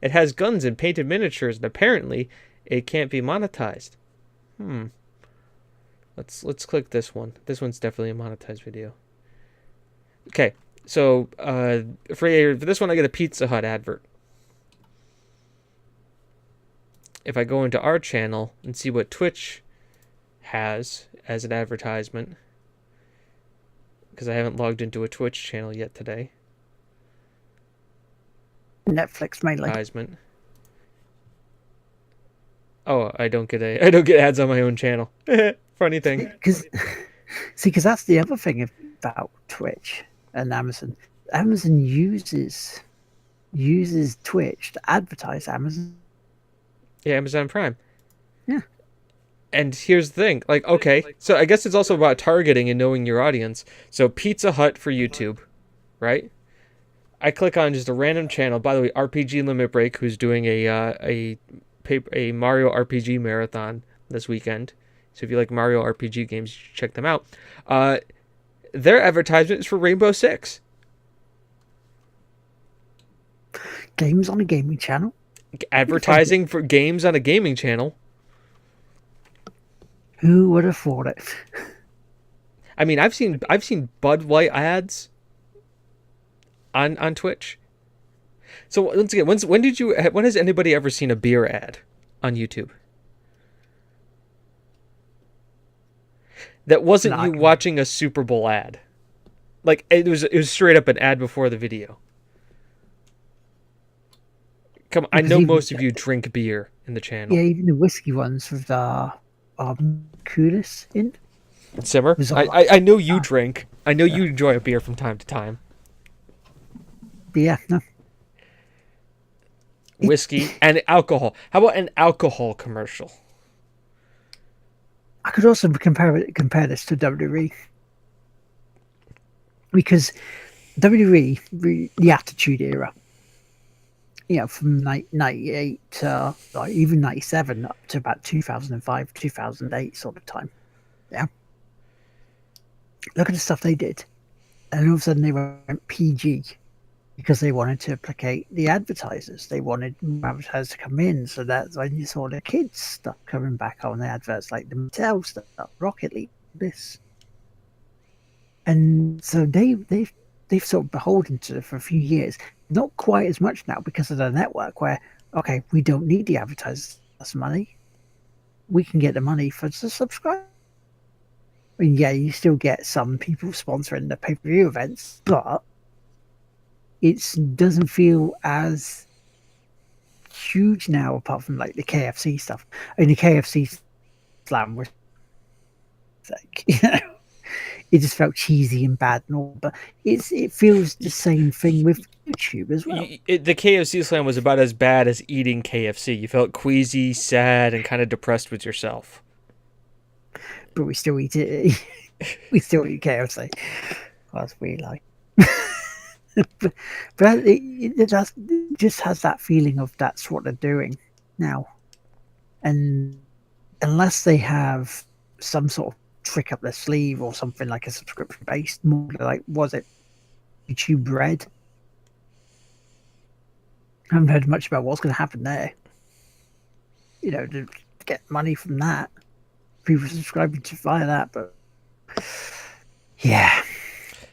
It has guns and painted miniatures, and apparently it can't be monetized. Let's click this one. This one's definitely a monetized video. Okay, so for this one, I get a Pizza Hut advert. If I go into our channel and see what Twitch has as an advertisement, because I haven't logged into a Twitch channel yet today. Netflix mainly. Advertisement. Oh, I don't get ads on my own channel. Funny thing. Because that's the other thing about Twitch and Amazon. Amazon uses Twitch to advertise Amazon. Yeah, Amazon Prime. Yeah. And here's the thing. Like, okay, so I guess it's also about targeting and knowing your audience. So Pizza Hut for YouTube, right? I click on just a random channel. By the way, RPG Limit Break, who's doing a Mario RPG marathon this weekend. So if you like Mario RPG games, you should check them out. Their advertisement is for Rainbow Six. Games on a gaming channel? Advertising for games on a gaming channel. Who would have thought it? I mean, I've seen Bud White ads on Twitch. So once again, when has anybody ever seen a beer ad on YouTube? That wasn't you watching a Super Bowl ad. Like it was straight up an ad before the video. Come on, I know most of you drink beer in the channel. Yeah, even the whiskey ones with Kulis in. Simmer. I know you drink. I know you enjoy a beer from time to time. Yeah, no. Whiskey and alcohol. How about an alcohol commercial? I could also compare this to WWE. Because WWE, the Attitude Era, from 98 to even 97 up to about 2005, 2008 sort of time. Yeah. Look at the stuff they did. And all of a sudden they went PG because they wanted to placate the advertisers. They wanted advertisers to come in. So that's when you saw the kids stuff coming back on the adverts, like the Mattel stuff, Rocket League, this. And so they've sort of beholden to it for a few years. Not quite as much now because of the network where, okay, we don't need the advertisers' money. We can get the money for the subscribe. I mean, yeah, you still get some people sponsoring the pay-per-view events, but it doesn't feel as huge now, apart from like the KFC stuff. And the KFC slam was like, it just felt cheesy and bad and all. But it feels the same thing with YouTube as well. The KFC slam was about as bad as eating KFC. You felt queasy, sad, and kind of depressed with yourself. But we still eat it. We still eat KFC. That's we like. but it just has that feeling of that's what they're doing now. And unless they have some sort of trick up their sleeve or something like a subscription based, more like, was it YouTube Red? I haven't heard much about what's going to happen there. To get money from that. People subscribing to via that, but yeah.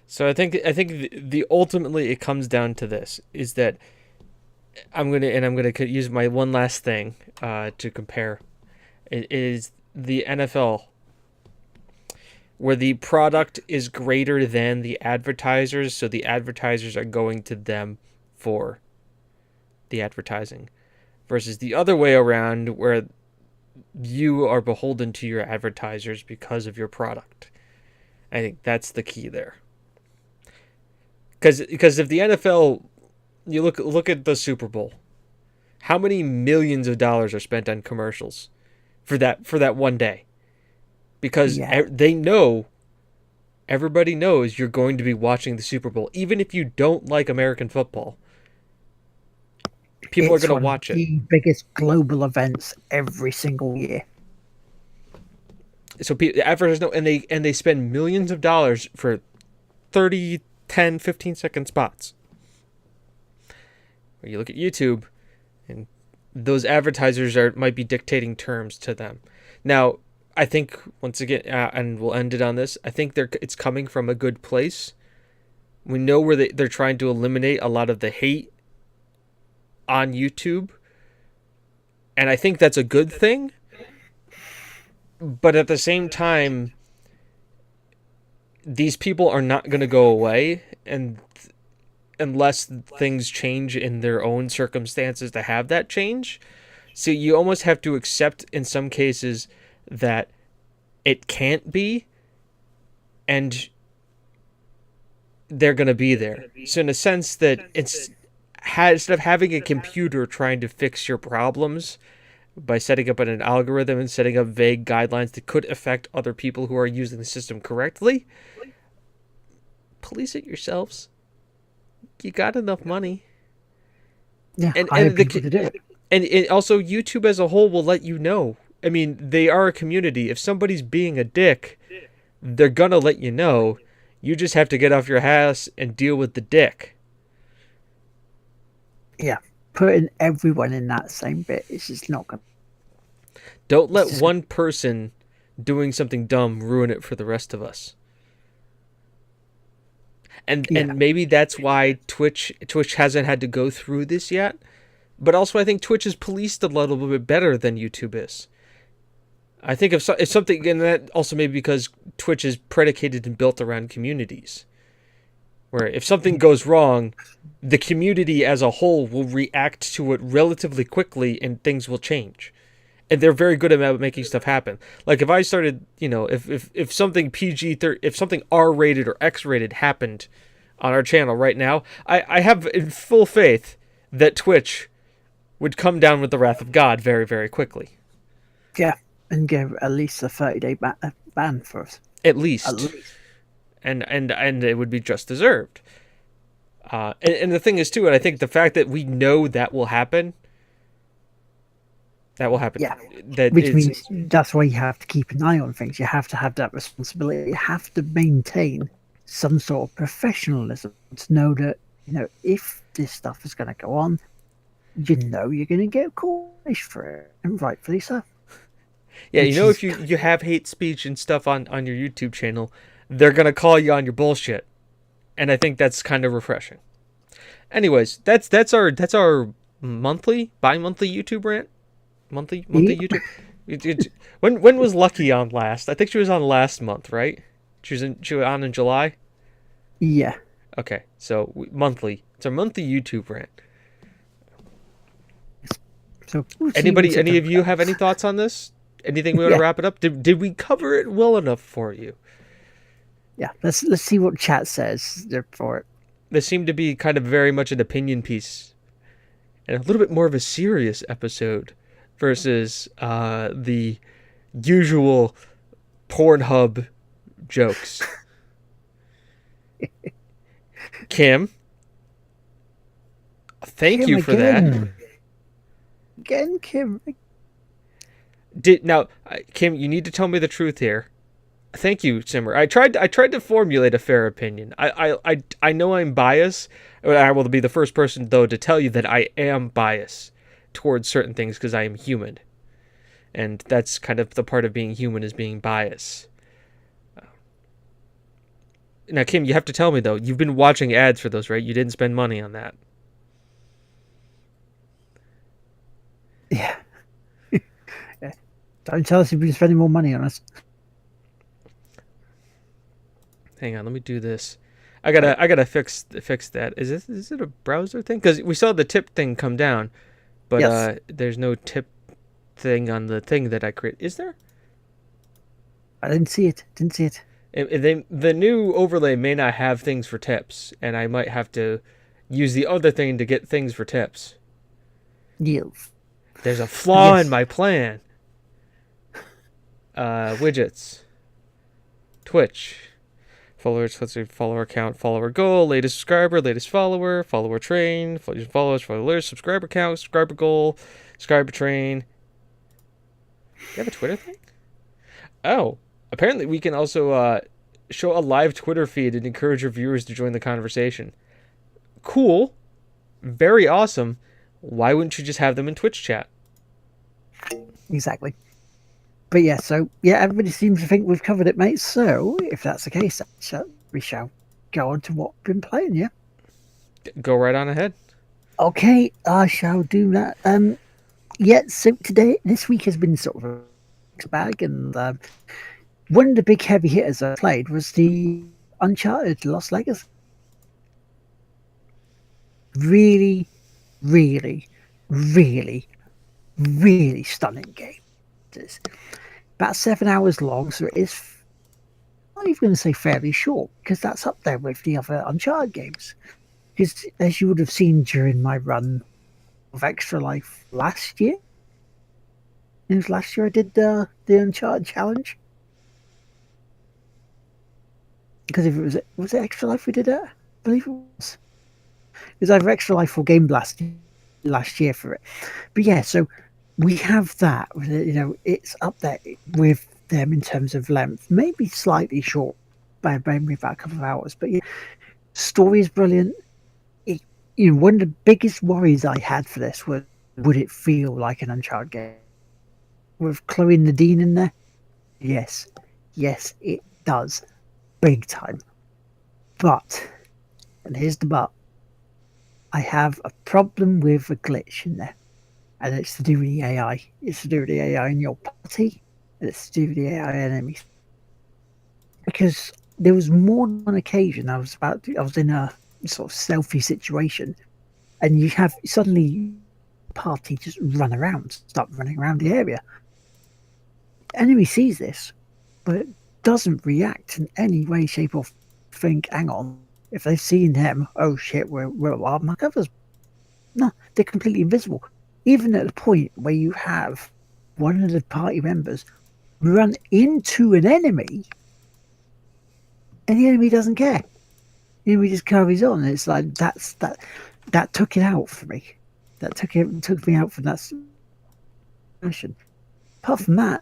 So I think the ultimately it comes down to this, is that I'm gonna use my one last thing to compare. It is the NFL, where the product is greater than the advertisers, so the advertisers are going to them for the advertising, versus the other way around, where you are beholden to your advertisers because of your product. I think that's the key there. Because if the NFL, you look at the Super Bowl, how many millions of dollars are spent on commercials for that one day? Because they know, everybody knows you're going to be watching the Super Bowl, even if you don't like American football. People are going to watch it. The biggest global events every single year. So the advertisers know, and they spend millions of dollars for 30, 10, 15-second spots. Where you look at YouTube, and those advertisers might be dictating terms to them. Now, I think, once again, and we'll end it on this, I think it's coming from a good place. We know where they're trying to eliminate a lot of the hate on YouTube, and I think that's a good thing. But at the same time, these people are not going to go away, and unless things change in their own circumstances to have that change. So you almost have to accept in some cases that it can't be, and they're going to be there. So in a sense that instead of having a computer trying to fix your problems by setting up an algorithm and setting up vague guidelines that could affect other people who are using the system correctly, police it yourselves. You got enough money. Yeah, I have people to do it. And also, YouTube as a whole will let you know. I mean, they are a community. If somebody's being a dick, they're going to let you know. You just have to get off your ass and deal with the dick. Yeah, putting everyone in that same bit is just not going to... Don't let one person doing something dumb ruin it for the rest of us. And maybe that's why Twitch hasn't had to go through this yet. But also, I think Twitch is policed a little bit better than YouTube is. I think if something, and that also maybe because Twitch is predicated and built around communities, where if something goes wrong, the community as a whole will react to it relatively quickly, and things will change. And they're very good about making stuff happen. Like if I started, if something if something R-rated or X-rated happened on our channel right now, I have in full faith that Twitch would come down with the wrath of God very, very quickly. Yeah, and give at least a 30-day ban for us. At least. And it would be just deserved. And the thing is, too, and I think the fact that we know that will happen, that will happen. Yeah, which means that's why you have to keep an eye on things. You have to have that responsibility. You have to maintain some sort of professionalism to know that, if this stuff is going to go on, you're going to get punished for it, and rightfully so. Yeah, if you have hate speech and stuff on your YouTube channel, they're going to call you on your bullshit. And I think that's kind of refreshing. Anyways, that's our bi-monthly YouTube rant. Monthly YouTube. When was Lucky on last? I think she was on last month, right? She was on in July. Yeah. Okay, so monthly. It's our monthly YouTube rant. So we'll see Anybody, what's any of up. you have any thoughts on this? Anything we want to Yeah. wrap it up? Did we cover it well enough for you? Yeah, let's see what chat says for it. This seemed to be kind of very much an opinion piece and a little bit more of a serious episode versus the usual Pornhub jokes. Kim, thank you for that. Again, Kim. Kim, you need to tell me the truth here. Thank you, Simmer. I tried to formulate a fair opinion. I know I'm biased. I will be the first person though to tell you that I am biased towards certain things because I am human, and that's kind of the part of being human is being biased. Now, Kim, you have to tell me though. You've been watching ads for those, right? You didn't spend money on that. Yeah. Yeah. Don't tell us you've been spending more money on us. Hang on, let me do this. I gotta fix that. Is it a browser thing? Because we saw the tip thing come down, but Yes. there's no tip thing on the thing that I create. Is there? I didn't see it. The new overlay may not have things for tips, and I might have to use the other thing to get things for tips. Yes. There's a flaw Yes. in my plan. Widgets. Twitch. Followers, let's see, follower count, follower goal, latest subscriber, latest follower, follower train, followers, followers, subscriber count, subscriber goal, subscriber train. Do you have a Twitter thing? Oh, apparently we can also show a live Twitter feed and encourage your viewers to join the conversation. Cool. Very awesome. Why wouldn't you just have them in Twitch chat? Exactly. But yeah, everybody seems to think we've covered it, mate. So if that's the case, we shall go on to what we've been playing, yeah? Go right on ahead. Okay, I shall do that. So this week has been sort of a mixed bag, and one of the big heavy hitters I played was the Uncharted Lost Legacy. Really, really, really, really stunning game. It's about 7 hours long, so it is I'm not even going to say fairly short, because that's up there with the other Uncharted games. Because as you would have seen during my run of Extra Life last year, it was last year I did the Uncharted challenge. Because if it was it Extra Life we did it? I believe it was. It was either Extra Life or Game Blast last year for it. But yeah, so we have that. You know, it's up there with them in terms of length. Maybe slightly short by maybe about a couple of hours. But yeah, story is brilliant. One of the biggest worries I had for this was, would it feel like an Uncharted game? With Chloe Nadine in there? Yes, it does. Big time. But, and here's the but, I have a problem with a glitch in there. And it's to do with the AI. It's to do with the AI in your party. And it's to do with the AI enemies. Because there was more than one occasion I was in a sort of selfie situation, and you have suddenly party just start running around the area. Enemy sees this, but it doesn't react in any way, shape, or think, hang on, if they've seen him, oh shit, we're on my covers. No, they're completely invisible. Even at the point where you have one of the party members run into an enemy, and the enemy doesn't care. The enemy just carries on. It's like that took it out for me. That took me out from that situation. Apart from that,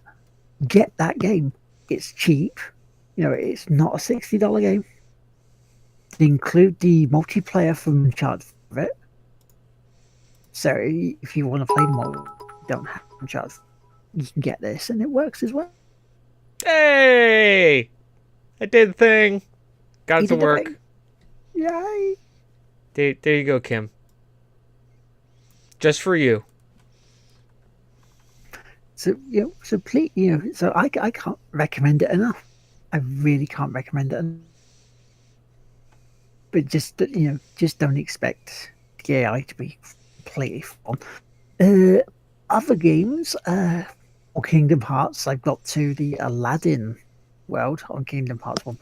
get that game. It's cheap. It's not a $60 game. They include the multiplayer from Uncharted for it. So if you want to play more, don't have Uncharted, you can get this, and it works as well. Hey! I did the thing. Got it to work. Yay! There you go, Kim. Just for you. So please, so I can't recommend it enough. I really can't recommend it enough. but just just don't expect the AI to be completely fun. Other games, or Kingdom Hearts. I've got to the Aladdin world on Kingdom Hearts 1.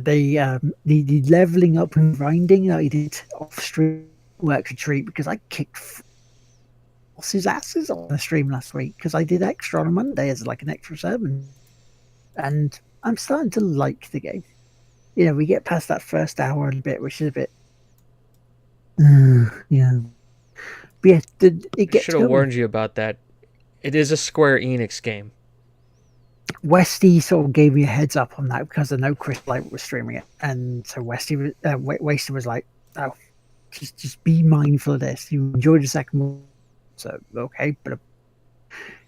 The leveling up and grinding that I did off stream worked a treat because I kicked his asses on the stream last week because I did extra on a Monday as like an extra sermon, and I'm starting to like the game. We get past that first hour and a bit, which is a bit, yeah. But yeah, it gets. Should have warned you about that. It is a Square Enix game. Westy sort of gave me a heads up on that because I know Chris Light was streaming it, and so Wasted was like, "Oh, just be mindful of this. You enjoyed the second one, so okay, but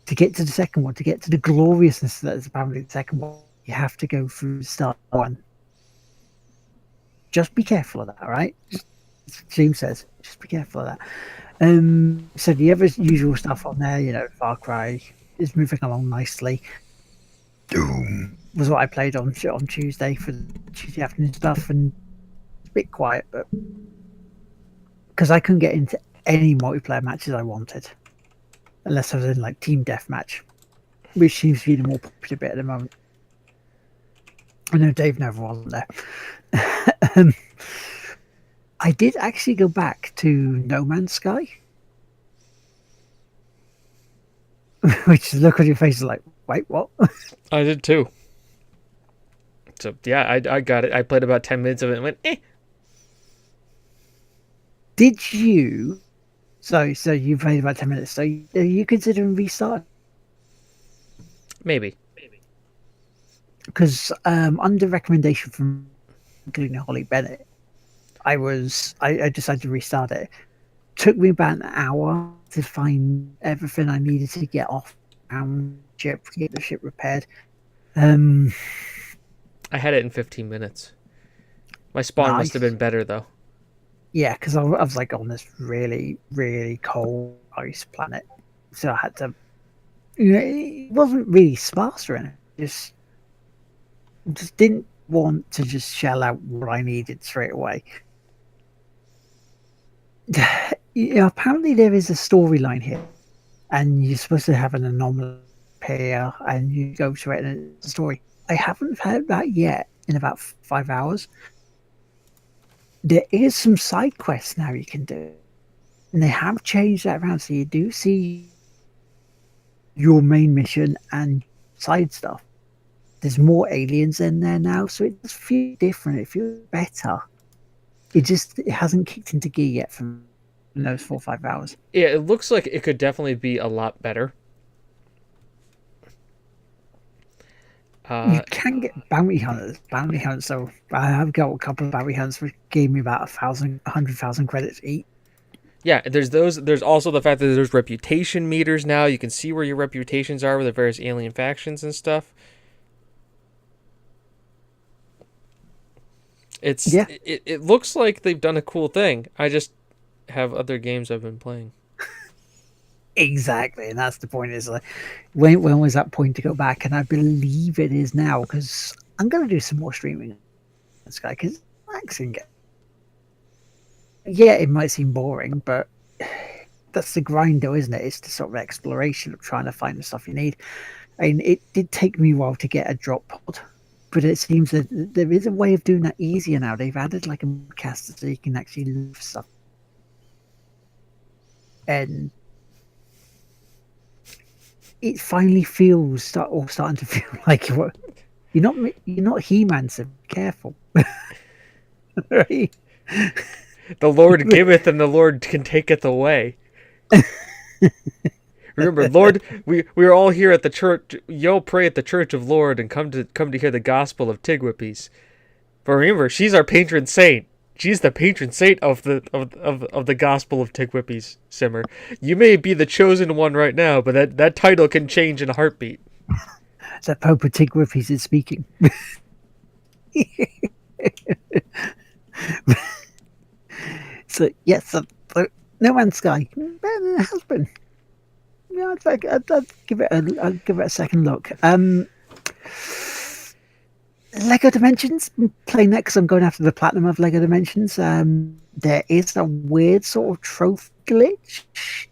to get to the second one, to get to the gloriousness that is apparently the second one, you have to go through the start one. Just be careful of that, all right? James says, just be careful of that." So the other usual stuff on there, Far Cry is moving along nicely. Doom was what I played on Tuesday for the Tuesday afternoon stuff, and it's a bit quiet, but because I couldn't get into any multiplayer matches I wanted, unless I was in like team deathmatch, which seems to be the more popular bit at the moment. I know Dave never wasn't there. I did actually go back to No Man's Sky, which the look on your face is like, wait, what? I did too. So yeah, I got it. I played about 10 minutes of it and went, eh. Did you? So you played about 10 minutes. So are you considering restarting? Maybe. Because under recommendation from including Holly Bennett, I decided to restart it. Took me about an hour to find everything I needed to get off and get the ship repaired. I had it in 15 minutes. My spawn Nice. must have been better though. Yeah, because I was like on this really, really cold ice planet, so I had to. It wasn't really sparse or anything. Just didn't want to just shell out what I needed straight away. Apparently there is a storyline here, and you're supposed to have an anomaly here, and you go to it, and it's a story. I haven't heard that yet in about 5 hours. There is some side quests now you can do, and they have changed that around, so you do see your main mission and side stuff. There's more aliens in there now, so it does feel different. It feels better. It hasn't kicked into gear yet from those 4 or 5 hours. Yeah, it looks like it could definitely be a lot better. You can get bounty hunters. So I've got a couple of bounty hunters which gave me about 100,000 credits each. Yeah, there's those. There's also the fact that there's reputation meters now. You can see where your reputations are with the various alien factions and stuff. It looks like they've done a cool thing. I just have other games I've been playing. Exactly, and that's the point. Is like, when was that point to go back? And I believe it is now because I'm going to do some more streaming on this guy because relaxing. Yeah, it might seem boring, but that's the grind, though, isn't it? It's the sort of exploration of trying to find the stuff you need. I mean, it did take me a while to get a drop pod, but it seems that there is a way of doing that easier now. They've added like a caster so you can actually leave stuff, and it finally starting to feel like you're not He-Man, so be careful. Right? The Lord giveth and the Lord can taketh away. Remember, Lord, we are all here at the church. You'll pray at the Church of Lord and come to hear the gospel of Tigwippies. But remember, she's our patron saint. She's the patron saint of the gospel of Tigwippies, Simmer. You may be the chosen one right now, but that title can change in a heartbeat. So Pope of Tigwippies is speaking. So yes, No Man's Sky has been. Yeah, I'd give it a second look. Lego Dimensions. I'm playing that because I'm going after the platinum of Lego Dimensions. There is a weird sort of trophy glitch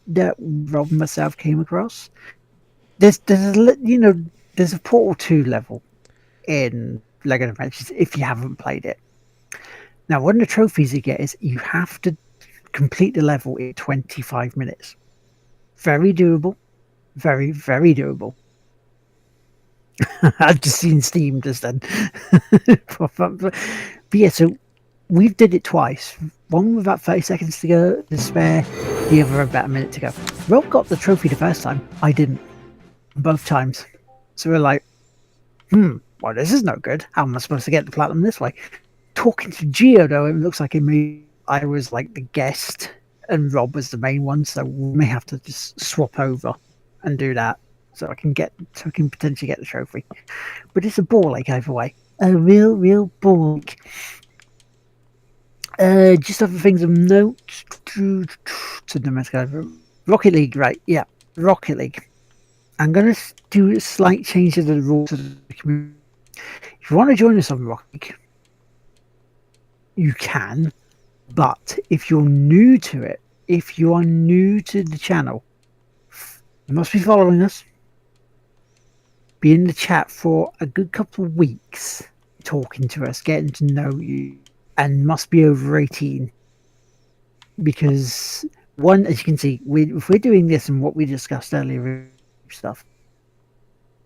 that Rob and myself came across. There's a Portal 2 level in Lego Dimensions if you haven't played it. Now, one of the trophies you get is you have to complete the level in 25 minutes. Very doable. Very, very doable. I've just seen Steam just then pop up. But yeah, so we did it twice. One with about 30 seconds to go to spare, the other about a minute to go. Rob got the trophy the first time. I didn't. Both times. So we're like, well, this is no good. How am I supposed to get the platinum this way? Talking to Gio, though, it looks like I was like the guest and Rob was the main one, so we may have to just swap over and do that. So I can potentially get the trophy. But it's a ball ache either way. A real ball ache. Just other things of note to domestic Rocket League, right? Yeah, Rocket League. I'm going to do a slight change to the rules of the community. If you want to join us on Rocket League, you can. But if you're new to it, if you are new to the channel, you must be following us. Be in the chat for a good couple of weeks, talking to us, getting to know you, and must be over 18. Because, one, as you can see, if we're doing this and what we discussed earlier stuff,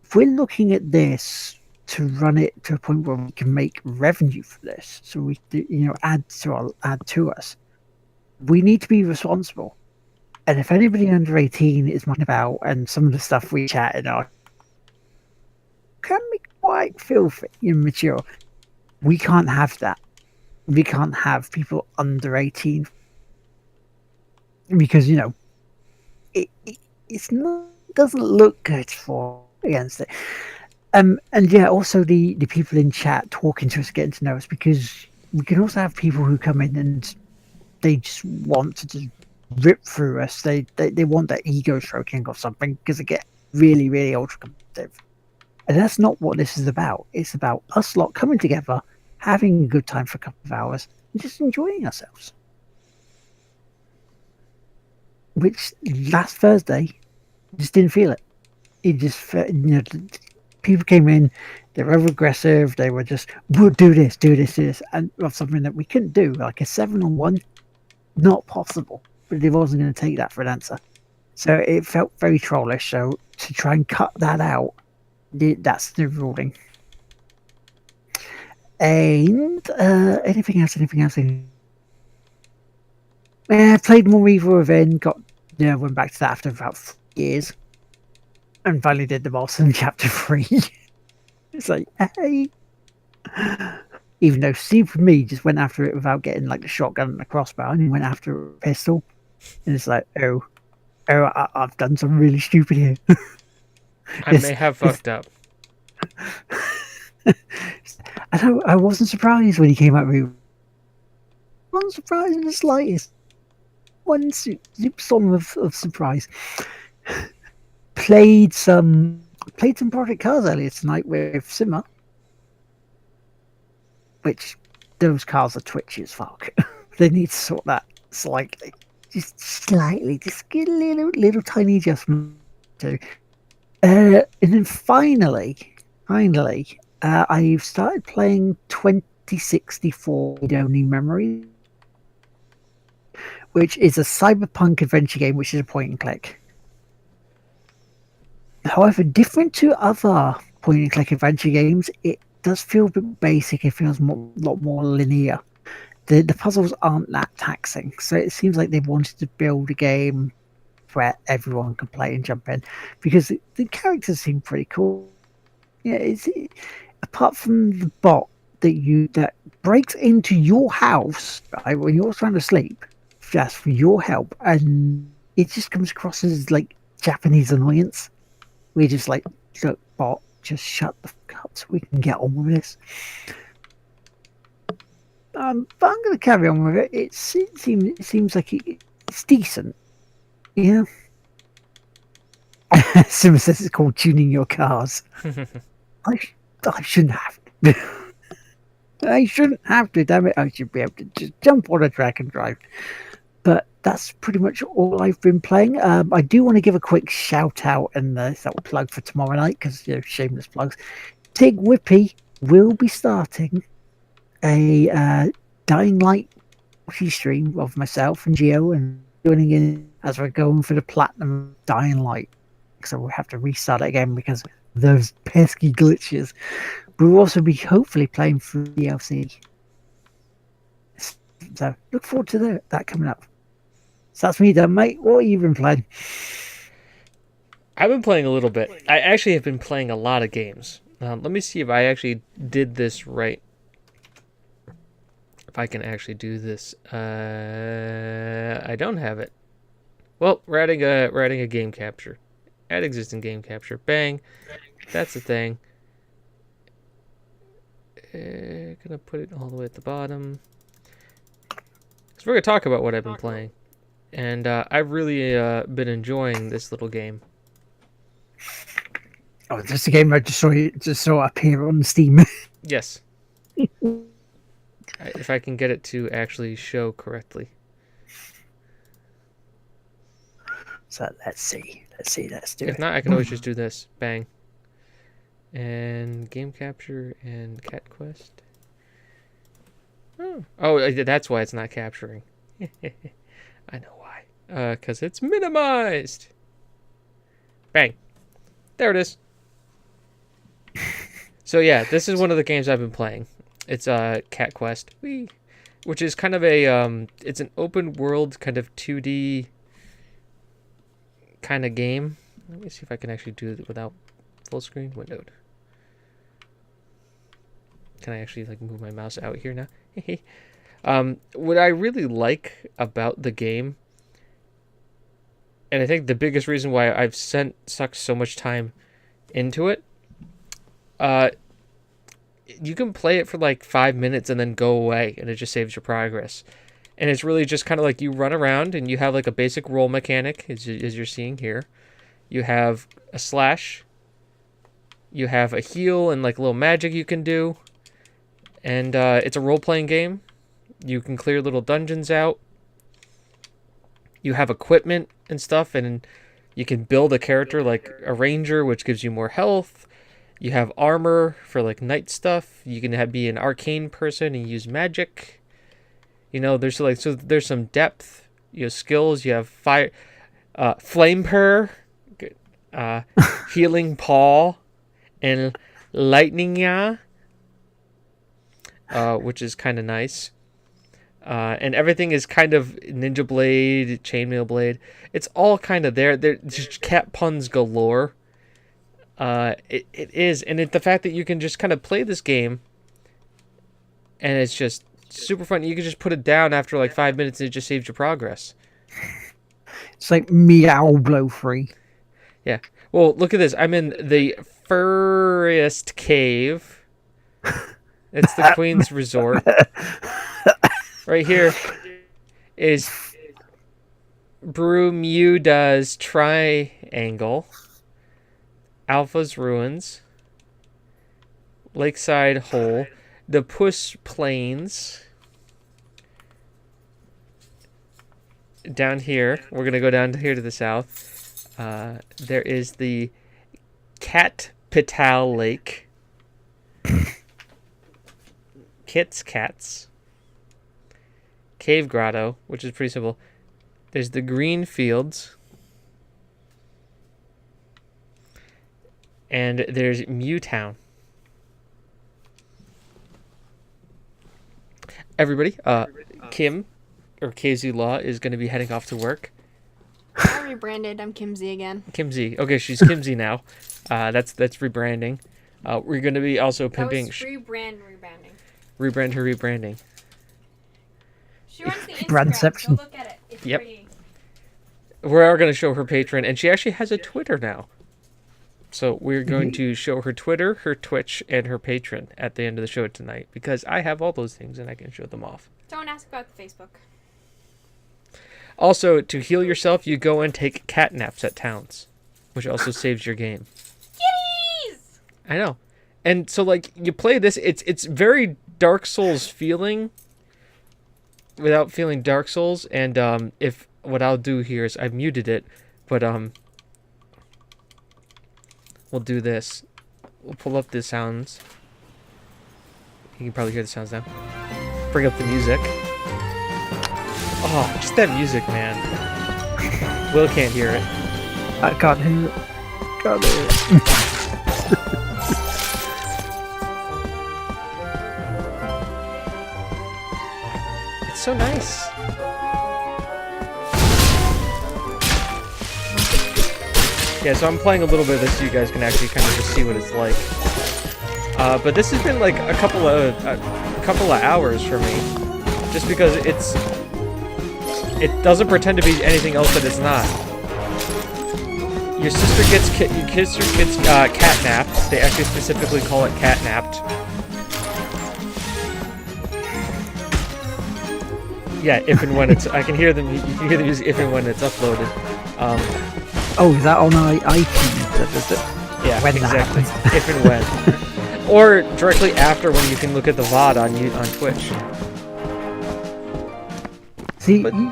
if we're looking at this to run it to a point where we can make revenue for this, so we add to us, we need to be responsible. And if anybody under 18 is mind about, and some of the stuff we chatted on can be quite filthy, immature, we can't have that. We can't have people under 18 because it's not, doesn't look good for against it. And yeah, also the people in chat talking to us, getting to know us, because we can also have people who come in and they just want to just rip through us. They want that ego stroking or something because they get really, really ultra competitive. And that's not what this is about. It's about us lot coming together, having a good time for a couple of hours, and just enjoying ourselves. Which last Thursday, just didn't feel it. It just felt, people came in, they were aggressive, they were just, we'll do this, and of something that we couldn't do, like a 7-on-1, not possible. But they wasn't going to take that for an answer. So it felt very trollish. So to try and cut that out, that's the ruling. And anything else? I played more Evil Within, went back to that after about 4 years. And finally did the boss in chapter 3. It's like, hey. Even though Steve for me just went after it without getting like the shotgun and the crossbow, and he went after a pistol. And it's like, I've done something really stupid here. I may have fucked up. I wasn't surprised when he came out with it. I wasn't surprised in the slightest. One super song of surprise. Played some Project Cars earlier tonight with Simmer. Which, those cars are twitchy as fuck. They need to sort that slightly. Just slightly. Just get a little tiny adjustment to. And then finally, I've started playing 2064 Only Memory, which is a cyberpunk adventure game, which is a point and click. However, different to other point and click adventure games, it does feel a bit basic. It feels a lot more linear. The puzzles aren't that taxing, so it seems like they wanted to build a game where everyone can play and jump in, because the characters seem pretty cool. Yeah, apart from the bot that breaks into your house, right, when you're trying to sleep, just for your help, and it just comes across as like Japanese annoyance. We're just like, look, bot, just shut the fuck up so we can get on with this. But I'm going to carry on with it. It seems like it's decent. Yeah. Simmer says it's called tuning your cars. I shouldn't have. I shouldn't have to, damn it. I should be able to just jump on a track and drive. But that's pretty much all I've been playing. I do want to give a quick shout out and that plug for tomorrow night because shameless plugs. Tig Whippy will be starting a Dying Light stream of myself and Geo and joining in as we're going for the platinum Dying Light. So we'll have to restart it again because of those pesky glitches. We'll also be hopefully playing through DLC. So look forward to that coming up. So that's me done, mate. What have you been playing? I've been playing a little bit. I actually have been playing a lot of games. Let me see if I actually did this right. If I can actually do this. I don't have it. Well, we're adding a game capture. Add existing game capture. Bang. That's the thing. Gonna put it all the way at the bottom. So we're gonna talk about what I've been playing. And I've really been enjoying this little game. Oh, this is a game I just saw appear on Steam. Yes. If I can get it to actually show correctly. So let's see. Let's do it. If not, I can always just do this. Bang. And game capture and cat quest. Oh, that's why it's not capturing. I know why. Because it's minimized. Bang. There it is. So yeah, this is one of the games I've been playing. It's Cat Quest, which is kind of a it's an open world kind of 2D kind of game. Let me see if I can actually do it without full screen windowed. Can I actually like move my mouse out here now? What I really like about the game, and I think the biggest reason why I've sucked so much time into it, you can play it for like 5 minutes and then go away, and it just saves your progress. And it's really just kind of like you run around and you have like a basic roll mechanic, as you're seeing here. You have a slash, you have a heal and like a little magic you can do. And it's a role-playing game. You can clear little dungeons out. You have equipment and stuff, and you can build a character like a ranger, which gives you more health. You have armor for like night stuff. You can be an arcane person and use magic. There's some depth. Skills. You have fire, flame purr, healing paw, and lightning ya. Which is kind of nice. And everything is kind of Ninja Blade, Chainmail Blade. It's all kind of there. They're just cat puns galore. It is. And the fact that you can just kind of play this game and it's just super fun. You can just put it down after like 5 minutes and it just saves your progress. It's like Meow Blow free. Yeah. Well, look at this. I'm in the furriest cave. It's the Queen's Resort. Right here is Bermuda's Triangle, Alpha's Ruins, Lakeside Hole, the Puss Plains. Down here, we're going to go down here to the south. There is the Capital Lake. Kit's Cats. Cave Grotto, which is pretty simple. There's the Green Fields. And there's Mewtown. Everybody, Kim, or KZ Law, is going to be heading off to work. I rebranded. I'm Kimsey again. Kimsey. Okay, she's Kimsey now. That's rebranding. We're going to be also pimping. That was rebranding. Rebrand her rebranding. She runs the Instagram. Brandception. Go look at it. It's Yep. pretty. We are going to show her Patreon, and she actually has a Twitter now. So we're going to show her Twitter, her Twitch, and her Patreon at the end of the show tonight, because I have all those things and I can show them off. Don't ask about the Facebook. Also, to heal yourself, you go and take cat naps at towns, which also saves your game. Kitties! I know. And so, like, you play this, it's very Dark Souls feeling without feeling Dark Souls. And if what I'll do here is I've muted it, but we'll do this. We'll pull up the sounds. You can probably hear the sounds now. Bring up the music. Oh, just that music, man. Will can't hear it. I can't hear it. Can't hear it. It's so nice. Yeah, so I'm playing a little bit of this so you guys can actually kind of just see what it's like. But this has been like a couple of hours for me, just because it doesn't pretend to be anything else that it's not. Your sister gets catnapped. They actually specifically call it catnapped. Yeah, if and when it's. I can hear them. You can hear the music if and when it's uploaded. Oh, is that on iTunes that does it? Yeah, When that exactly. happens. If and when. Or directly after, when you can look at the VOD on Twitch. See, But- you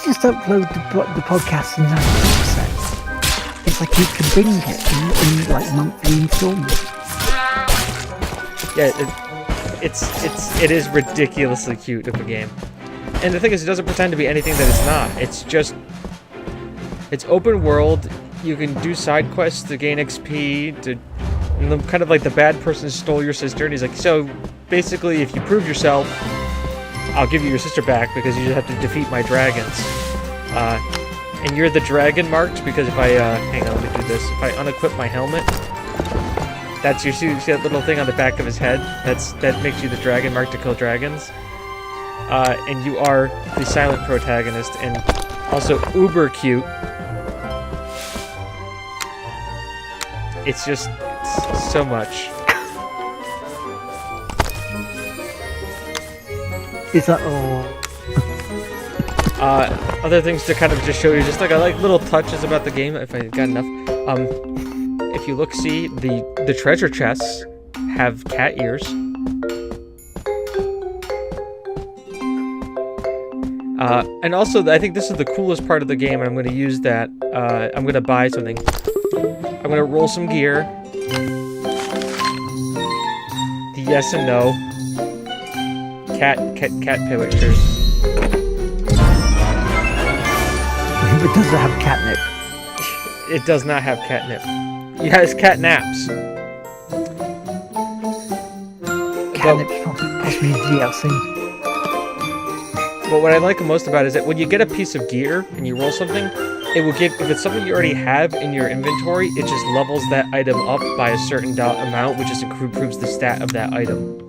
just upload the podcast in sets. It's like you can bring it in like monthly installments. Yeah, it is ridiculously cute of a game. And the thing is, it doesn't pretend to be anything that it's not. It's open world. You can do side quests to gain XP. And kind of like the bad person stole your sister, and he's like, so basically, if you prove yourself, I'll give you your sister back because you just have to defeat my dragons. And you're the dragon marked because if I hang on, let me do this. If I unequip my helmet, that's you see that little thing on the back of his head. That makes you the dragon marked to kill dragons. And you are the silent protagonist, and also uber cute. It's so much. Is that all? Other things to kind of just show you, just like I like little touches about the game. If I got enough. If you look, see the treasure chests have cat ears. And also, I think this is the coolest part of the game, and I'm going to use that. I'm going to buy something. I'm going to roll some gear. The yes and no. Cat pictures. It doesn't have catnip. It does not have catnip. It has catnaps. Catnip's possibly DLC. But what I like most about it is that when you get a piece of gear and you roll something, it will give, if it's something you already have in your inventory, it just levels that item up by a certain amount, which just improves the stat of that item.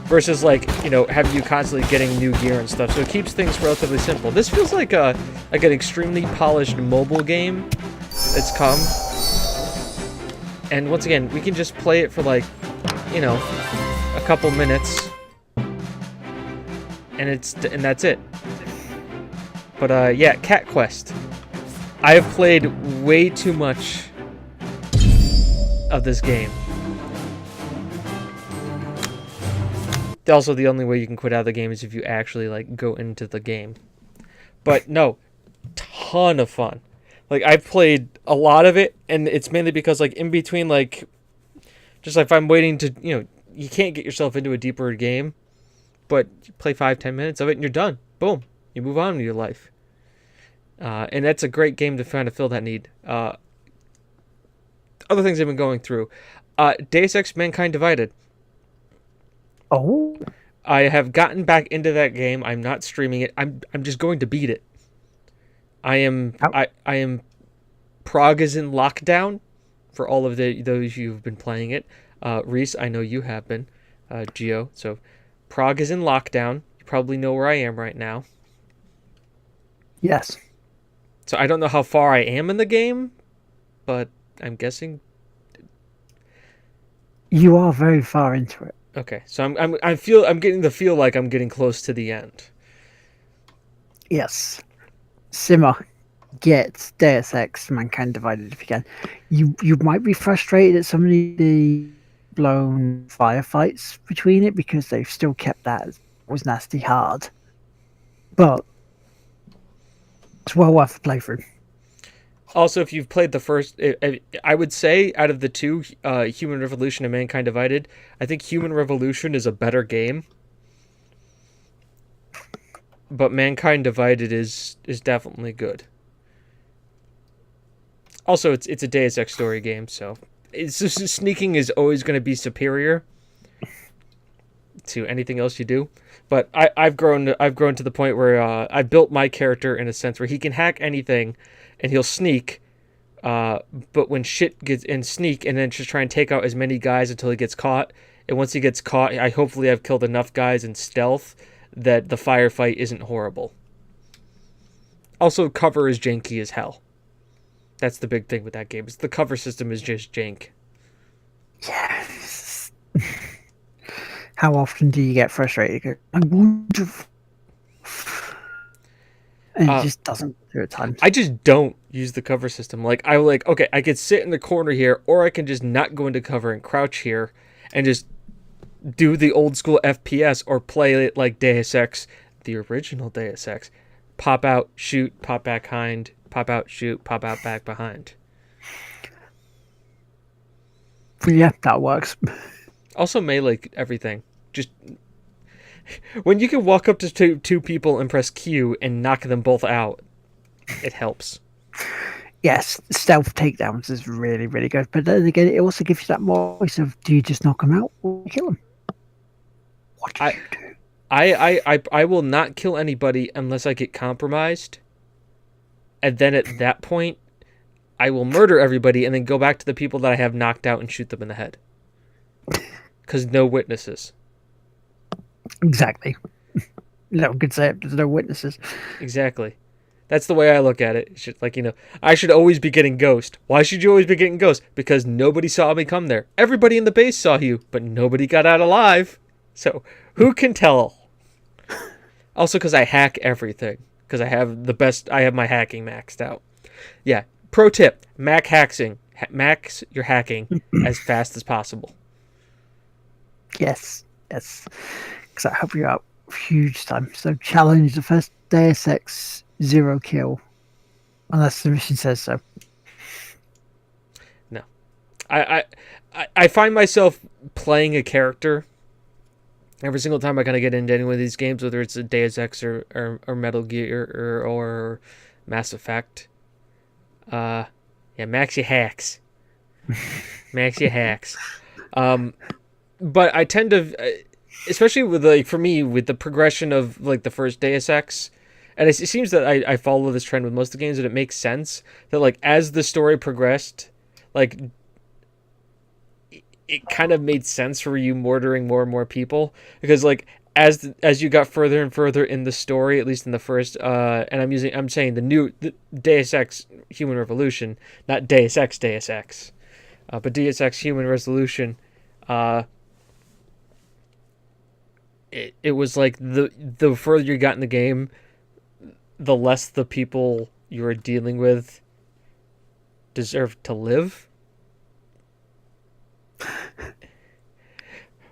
Versus like, having you constantly getting new gear and stuff, so it keeps things relatively simple. This feels like an extremely polished mobile game that's come. And once again, we can just play it for like, a couple minutes. And that's it. But yeah, Cat Quest. I have played way too much of this game. Also, the only way you can quit out of the game is if you actually like go into the game. But no, ton of fun. Like I've played a lot of it, and it's mainly because like in between, like just like if I'm waiting to, you can't get yourself into a deeper game, but you play 5-10 minutes of it and you're done. Boom, you move on with your life. And that's a great game to kind of fill that need. Other things I've been going through, Deus Ex: Mankind Divided. Oh. I have gotten back into that game. I'm not streaming it. I'm just going to beat it. I am Prague is in lockdown for all of those who've been playing it. Reese, I know you have been. Geo. So Prague is in lockdown. You probably know where I am right now. Yes. So I don't know how far I am in the game, but I'm guessing you are very far into it. Okay, so I'm getting the feel like I'm getting close to the end. Yes. Simmer, get Deus Ex: Mankind Divided if you can. You might be frustrated at some of the blown firefights between it because they've still kept that as was nasty hard. But it's well worth the playthrough. Also, if you've played the first, I would say out of the two, Human Revolution and Mankind Divided, I think Human Revolution is a better game. But Mankind Divided is definitely good. Also, it's a Deus Ex story game, so it's just, sneaking is always going to be superior to anything else you do. But I've grown to the point where I built my character in a sense where he can hack anything, and he'll sneak. But when shit gets in, sneak and then just try and take out as many guys until he gets caught. And once he gets caught, I hopefully have killed enough guys in stealth that the firefight isn't horrible. Also, cover is janky as hell. That's the big thing with that game. Is the cover system is just jank. Yes. How often do you get frustrated? I want to... And it just doesn't do it at times. I just don't use the cover system. Like, okay, I could sit in the corner here, or I can just not go into cover and crouch here and just do the old school FPS or play it like Deus Ex, the original Deus Ex. Pop out, shoot, pop back behind, pop out, shoot, pop out back behind. Yeah, that works. Also melee everything. Just when you can walk up to two people and press Q and knock them both out, it helps. Yes, stealth takedowns is really, really good. But then again, it also gives you that voice of, do you just knock them out or kill them? What do you do? I will not kill anybody unless I get compromised. And then at that point, I will murder everybody and then go back to the people that I have knocked out and shoot them in the head. Because no witnesses. Exactly. No one could say it. There's no witnesses. Exactly. That's the way I look at it. It's just like, I should always be getting ghost. Why should you always be getting ghost? Because nobody saw me come there. Everybody in the base saw you, but nobody got out alive. So who can tell? Also, because I hack everything. Because I have my hacking maxed out. Yeah. Pro tip: max your hacking as fast as possible. Yes. Because that helps you out huge time. So challenge the first Deus Ex 0 kill, unless the mission says so. No, I find myself playing a character every single time I kind of get into any one of these games, whether it's a Deus Ex or Metal Gear or Mass Effect. Yeah, max your hacks. Max your hacks. But I tend to, especially with for me, with the progression of the first Deus Ex, and it seems that I follow this trend with most of the games, and it makes sense that as the story progressed, it kind of made sense for you murdering more and more people, because as you got further and further in the story, at least in the first, and I'm saying the Deus Ex Human Revolution, not Deus Ex, but Deus Ex Human Resolution. It was like the further you got in the game, the less the people you were dealing with deserved to live.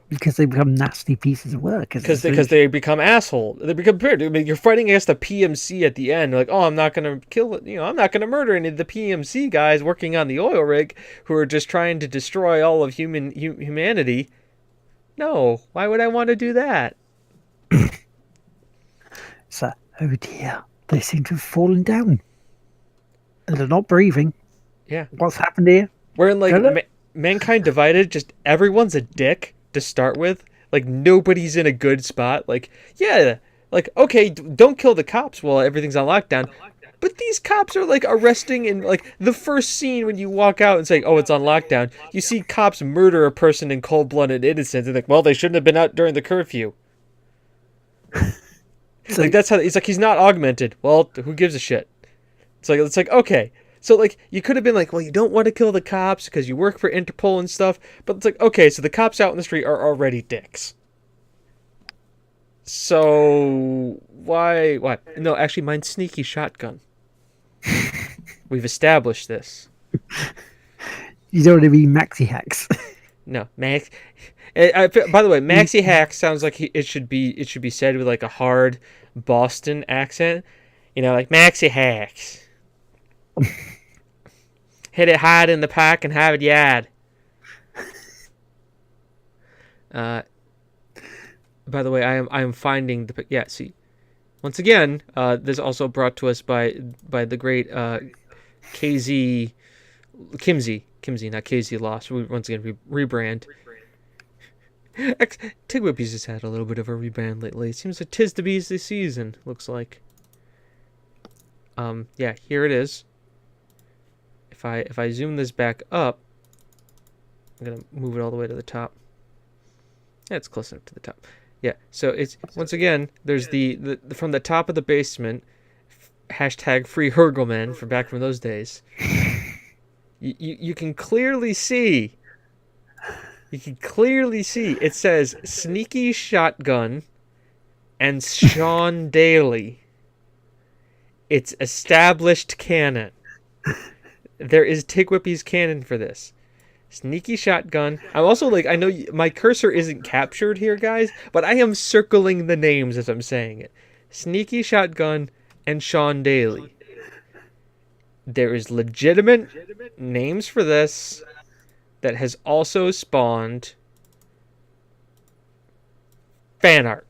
Because they become nasty pieces of work. Because they become assholes. They become weird. I mean, you're fighting against a PMC at the end. Like, oh, I'm not going to kill it. I'm not going to murder any of the PMC guys working on the oil rig who are just trying to destroy all of humanity. No, why would I want to do that? So, oh dear, they seem to have fallen down. And they're not breathing. Yeah. What's happened here? We're in Mankind Divided, just everyone's a dick to start with. Nobody's in a good spot. Okay, don't kill the cops while everything's on lockdown. But these cops are arresting in the first scene when you walk out and say, oh, it's on lockdown. You see cops murder a person in cold-blooded innocence and well, they shouldn't have been out during the curfew. That's how it's he's not augmented. Well, who gives a shit? It's okay. So you could have been well, you don't want to kill the cops because you work for Interpol and stuff, but it's okay, so the cops out in the street are already dicks. So why? No, actually, mine's sneaky shotgun. We've established this. You don't want to be maxi hacks. No, Max. By the way, Maxi Hack sounds like it should be said with like a hard Boston accent. You know, like Maxi Hacks. Hit it hard in the park and have it yad. By the way, I am finding the see. Once again, this is also brought to us by the great KZ Kimsey, not KZ Lost. Once again, rebrand. Tigwhippies has had a little bit of a rebrand lately. It seems like 'tis the bees this season. Looks like. Yeah, here it is. If I zoom this back up, I'm gonna move it all the way to the top. Yeah, it's close enough to the top. Yeah, so it's once again there's the from the top of the basement hashtag free Hergelman from back from those days. You can clearly see. You can clearly see it says Sneaky Shotgun and Sean Daly. It's established canon. There is Tigwhippies canon for this. Sneaky Shotgun. I'm also like, I know my cursor isn't captured here, guys, but I am circling the names as I'm saying it. Sneaky Shotgun and Sean Daly. There is legitimate names for this that has also spawned fan art.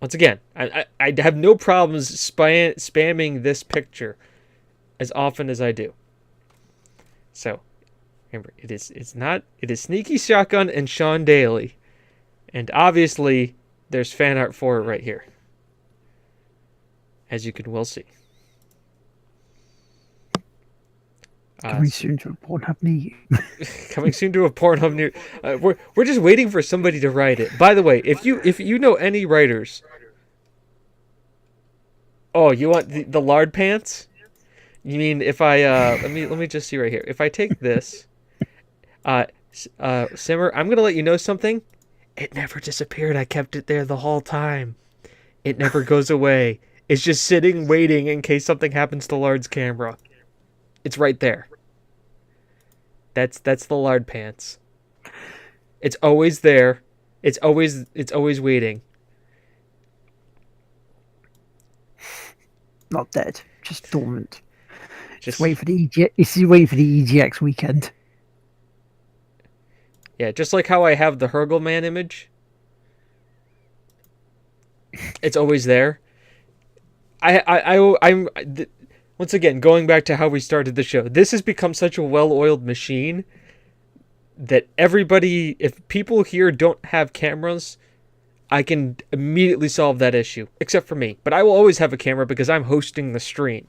Once again, I have no problems spamming this picture as often as I do. So, remember, it is Sneaky Shotgun and Sean Daly. And obviously, there's fan art for it right here. As you can well see. Coming soon to a Pornhub near you. Coming soon to a Pornhub near. We're just waiting for somebody to write it. By the way, if you know any writers. Oh, you want the lard pants? You mean if I let me just see right here. If I take this, Simmer, I'm gonna let you know something. It never disappeared. I kept it there the whole time. It never goes away. It's just sitting waiting in case something happens to Lard's camera. It's right there. That's the lard pants. It's always there. It's always waiting. Not dead, just dormant. Just wait for the EGX. This is waiting for the EGX weekend. Yeah, just like how I have the Hergelman image. It's always there. I'm once again going back to how we started the show. This has become such a well-oiled machine that everybody, if people here don't have cameras, I can immediately solve that issue, except for me. But I will always have a camera because I'm hosting the stream.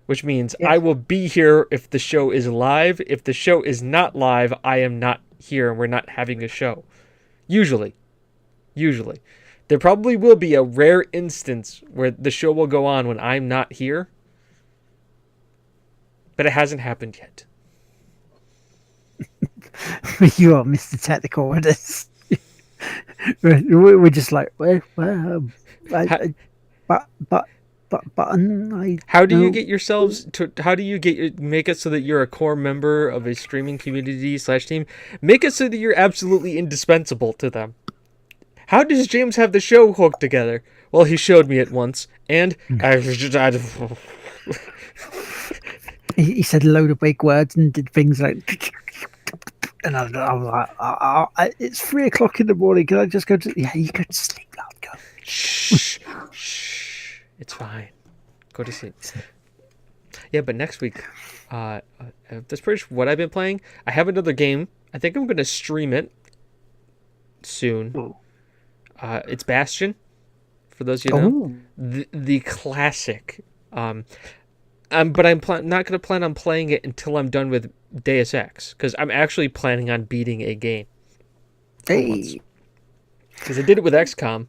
Which means I will be here if the show is live. If the show is not live, I am not here and we're not having a show. Usually. There probably will be a rare instance where the show will go on when I'm not here. But it hasn't happened yet. You are Mr. Technical with this. We're just like, well, button. How do you get yourselves to? How do you make it so that you're a core member of a streaming community / team? Make it so that you're absolutely indispensable to them. How does James have the show hooked together? Well, he showed me it once, and he said a load of big words and did things like. And I was like, it's 3 o'clock in the morning. Can I just go to? Yeah, you go to sleep, lad. Go. Shh. It's fine. Go to sleep. Yeah, but next week, that's pretty much what I've been playing. I have another game. I think I'm going to stream it soon. It's Bastion, for those of you who know. The classic. But I'm not going to plan on playing it until I'm done with Deus Ex, because I'm actually planning on beating a game. Hey. Because I did it with XCOM.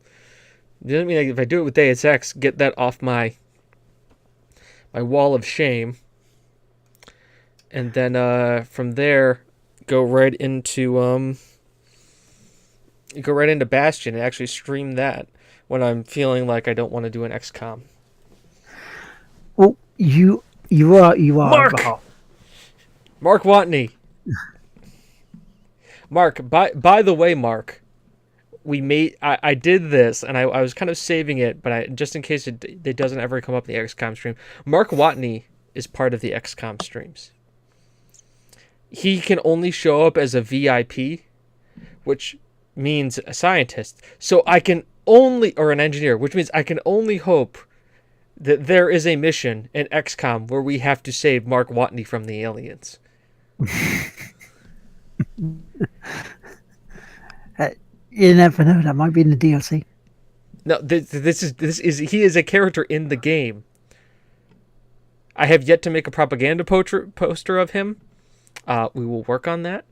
It doesn't mean if I do it with Deus Ex, get that off my wall of shame, and then from there go right into Bastion and actually stream that when I'm feeling like I don't want to do an XCOM. Well, you are Mark Watney. Mark, by the way, Mark, I did this, and I was kind of saving it, but just in case it doesn't ever come up in the XCOM stream. Mark Watney is part of the XCOM streams. He can only show up as a VIP, which means a scientist. So I can only, or an engineer, which means I can only hope that there is a mission in XCOM where we have to save Mark Watney from the aliens. You never know. That might be in the DLC. No, this is he is a character in the game. I have yet to make a propaganda poster of him. We will work on that.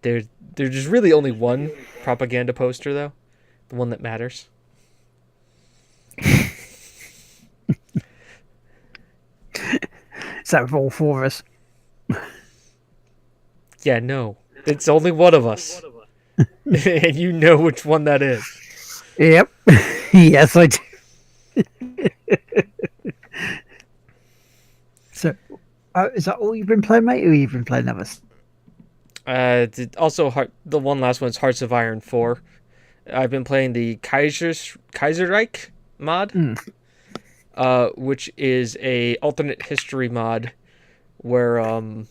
There's just really only one propaganda poster though, the one that matters. Is that for all four of us? Yeah, no, it's only one of us, and you know which one that is. Yep. Yes, I do. So, is that all you've been playing, mate, or you've been playing others? Also, the one last one's Hearts of Iron 4. I've been playing the Kaiserreich mod, which is a alternate history mod where I've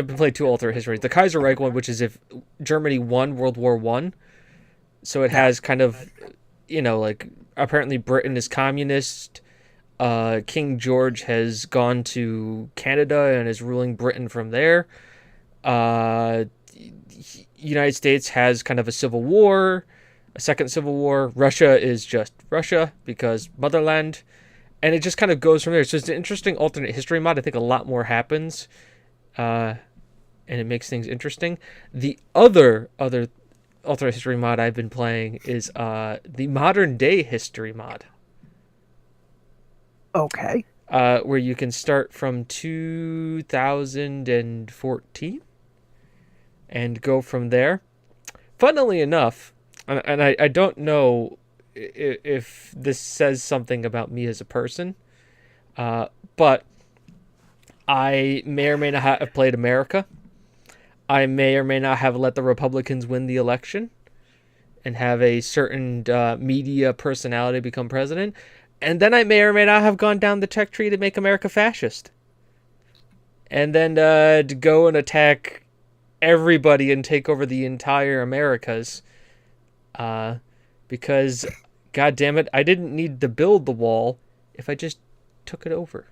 been playing two alternate histories. The Kaiserreich one, which is if Germany won World War One, so it has kind of, like apparently Britain is communist. King George has gone to Canada and is ruling Britain from there. United States has kind of a civil war, a second civil war. Russia is just Russia because motherland. And it just kind of goes from there. So it's an interesting alternate history mod. I think a lot more happens. And it makes things interesting. The other alternate history mod I've been playing is the modern day history mod. Okay. Where you can start from 2014 and go from there. Funnily enough, and I don't know if this says something about me as a person, but I may or may not have played America. I may or may not have let the Republicans win the election and have a certain media personality become president. And then I may or may not have gone down the tech tree to make America fascist. And then to go and attack everybody and take over the entire Americas. Because, God damn it, I didn't need to build the wall if I just took it over.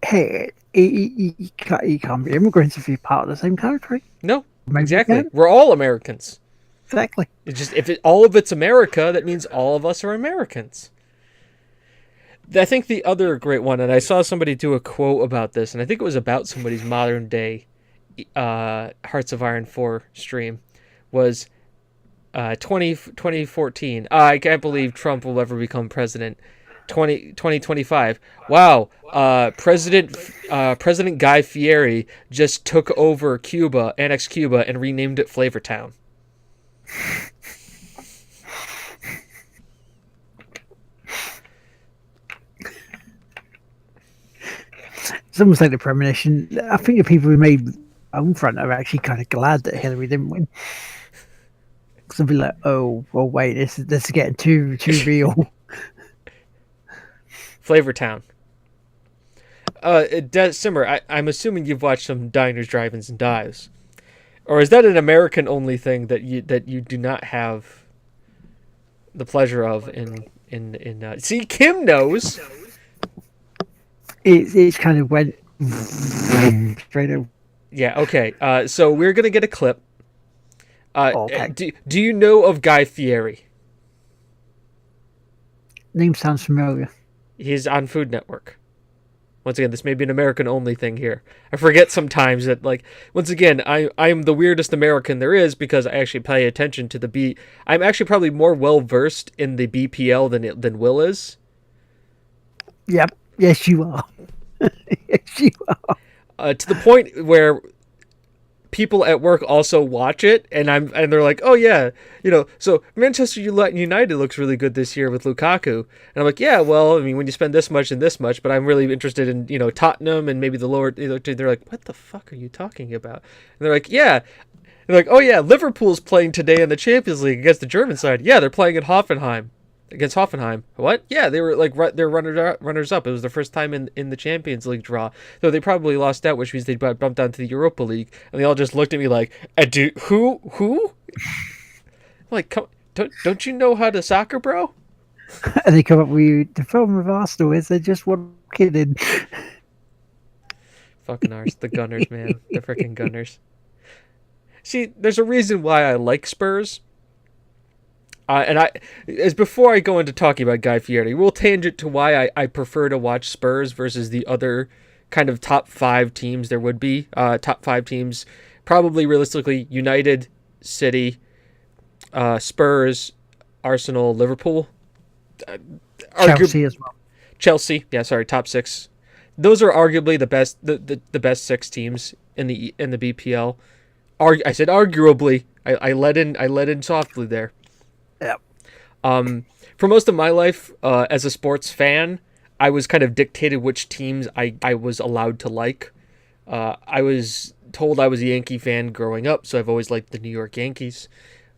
Hey, you can't be immigrants if you're part of the same country. No, Maybe exactly. you can. We're all Americans. Exactly. It's just all of it's America, that means all of us are Americans. I think the other great one, and I saw somebody do a quote about this, and I think it was about somebody's modern day Hearts of Iron 4 stream, was 2014. I can't believe Trump will ever become president. 2025. Wow. President Guy Fieri just took over Cuba, annexed Cuba, and renamed it Flavortown. It's almost like the premonition. I think the people who made Homefront are actually kind of glad that Hillary didn't win. Because they'll be like, oh, well, wait, this is getting too real. Flavortown. Simmer, I'm assuming you've watched some Diners, Drive-Ins, and Dives. Or is that an American-only thing that you do not have the pleasure of in see, Kim knows. It's kind of went straight over. Yeah, okay. So we're going to get a clip. Okay. Do you know of Guy Fieri? Name sounds familiar. He's on Food Network. Once again, this may be an American-only thing here. I forget sometimes that, like, once again, I'm the weirdest American there is because I actually pay attention to the I'm actually probably more well-versed in the BPL than Will is. Yep. Yes, you are. Yes, you are. To the point where people at work also watch it, and they're like, oh yeah, so Manchester United looks really good this year with Lukaku, and I'm like, yeah, well, I mean, when you spend this much and this much, but I'm really interested in Tottenham and maybe the lower. They're like, what the fuck are you talking about? And they're like, yeah. They're like, oh yeah, Liverpool's playing today in the Champions League against the German side. Yeah, they're playing at Hoffenheim. Against Hoffenheim. What? Yeah, they were like they're runners up. It was their first time in the Champions League draw. Though they probably lost out, which means they bumped down to the Europa League. And they all just looked at me like, who? I'm like, don't you know how to soccer, bro? And they come up with you. The problem with Arsenal is they just want kidding. Fucking ours, the Gunners, man, the freaking Gunners. See, there's a reason why I like Spurs. As before I go into talking about Guy Fieri, we'll tangent to why I prefer to watch Spurs versus the other kind of top 5 teams there would be. Top 5 teams, probably realistically, United, City, Spurs, Arsenal, Liverpool. Chelsea as well. Chelsea, yeah, sorry, top 6. Those are arguably the best, the best 6 teams in the BPL. I said arguably. I let in softly there. Yeah. For most of my life, as a sports fan, I was kind of dictated which teams I was allowed to like. I was told I was a Yankee fan growing up, so I've always liked the New York Yankees.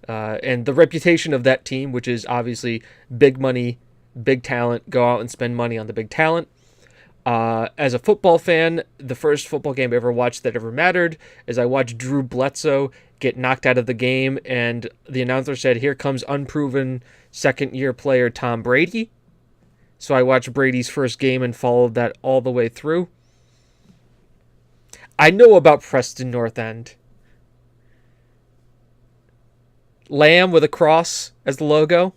And the reputation of that team, which is obviously big money, big talent, go out and spend money on the big talent. As a football fan, the first football game I ever watched that ever mattered is I watched Drew Bledsoe get knocked out of the game, and the announcer said, here comes unproven second-year player Tom Brady. So I watched Brady's first game and followed that all the way through. I know about Preston North End. Lamb with a cross as the logo.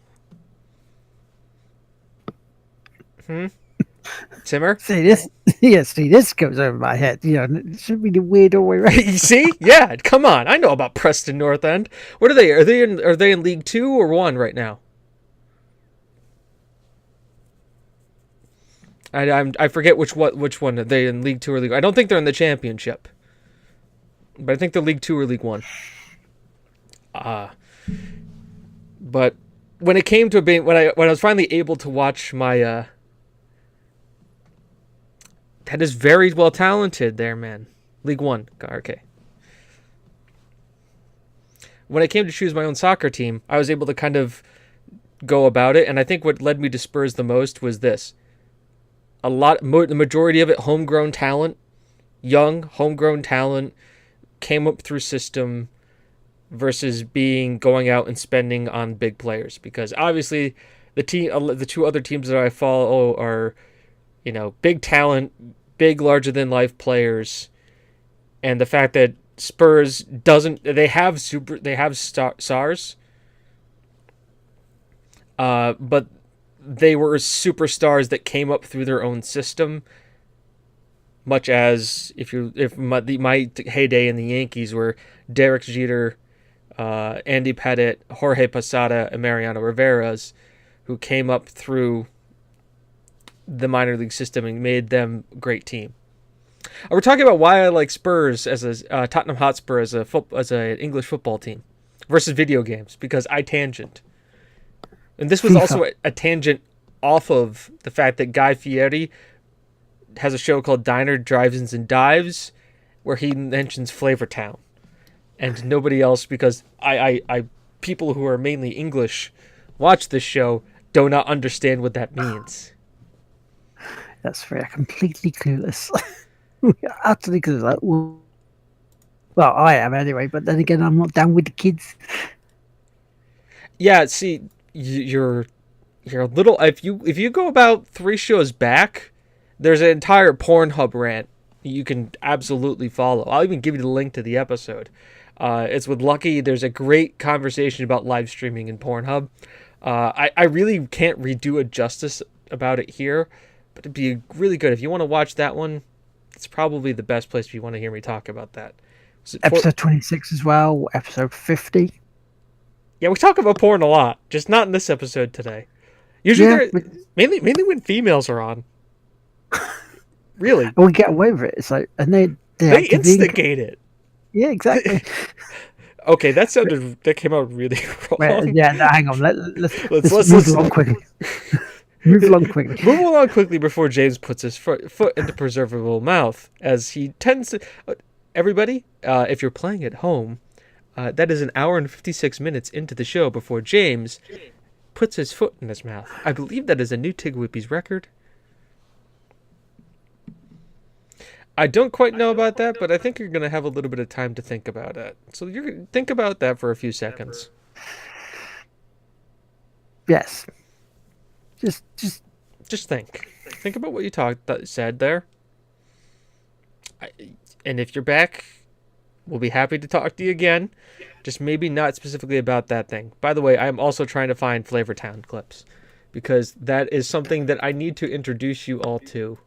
Timmer? See this goes over my head. It should be the weird all the way around. You see? Yeah, come on. I know about Preston North End. What are they? Are they in League 2 or 1 right now? I forget which one. Are they in League 2 or League 1? I don't think they're in the Championship. But I think they're League 2 or League 1. But when it came to being when I was finally able to watch my that is very well talented there, man. League 1. Okay. When I came to choose my own soccer team, I was able to kind of go about it, and I think what led me to Spurs the most was this. The majority of it, homegrown talent, young, homegrown talent, came up through system versus going out and spending on big players. Because obviously, the 2 other teams that I follow are, big talent, big larger-than-life players, and the fact that Spurs they have stars, but they were superstars that came up through their own system. Much as if my heyday in the Yankees were Derek Jeter, Andy Pettitte, Jorge Posada, and Mariano Rivera's, who came up through the minor league system and made them a great team. We're talking about why I like Spurs as a Tottenham Hotspur as an English football team versus video games, because I tangent. And this was also a tangent off of the fact that Guy Fieri has a show called Diner, Drive-Ins, and Dives, where he mentions Flavortown. And nobody else, because I people who are mainly English watch this show, do not understand what that means. That's fair. Completely clueless. Utterly clueless. Well, I am anyway, but then again, I'm not down with the kids. Yeah, see, you're a little. If you go about 3 shows back, there's an entire Pornhub rant you can absolutely follow. I'll even give you the link to the episode. It's with Lucky. There's a great conversation about live streaming in Pornhub. I really can't redo it justice about it here, but it'd be really good. If you want to watch that one, it's probably the best place if you want to hear me talk about that. Episode 26 as well, episode 50. Yeah, we talk about porn a lot, just not in this episode today. Usually, mainly when females are on. Really? And we get away with it. It's like, and they instigate it. Yeah, exactly. Okay, that came out really wrong. Wait, yeah, no, hang on. Let's Let's move along quickly. Move along quickly. Move along quickly before James puts his foot into preservable mouth, as he tends to. Everybody, if you're playing at home, that is an hour and 56 minutes into the show before James puts his foot in his mouth. I believe that is a new Tig Whippy's record. I don't quite know about that, but I think you're going to have a little bit of time to think about it. So you think about that for a few seconds. Yes. Just think. Think about what you said there. And if you're back, we'll be happy to talk to you again. Just maybe not specifically about that thing. By the way, I'm also trying to find Flavortown clips, because that is something that I need to introduce you all to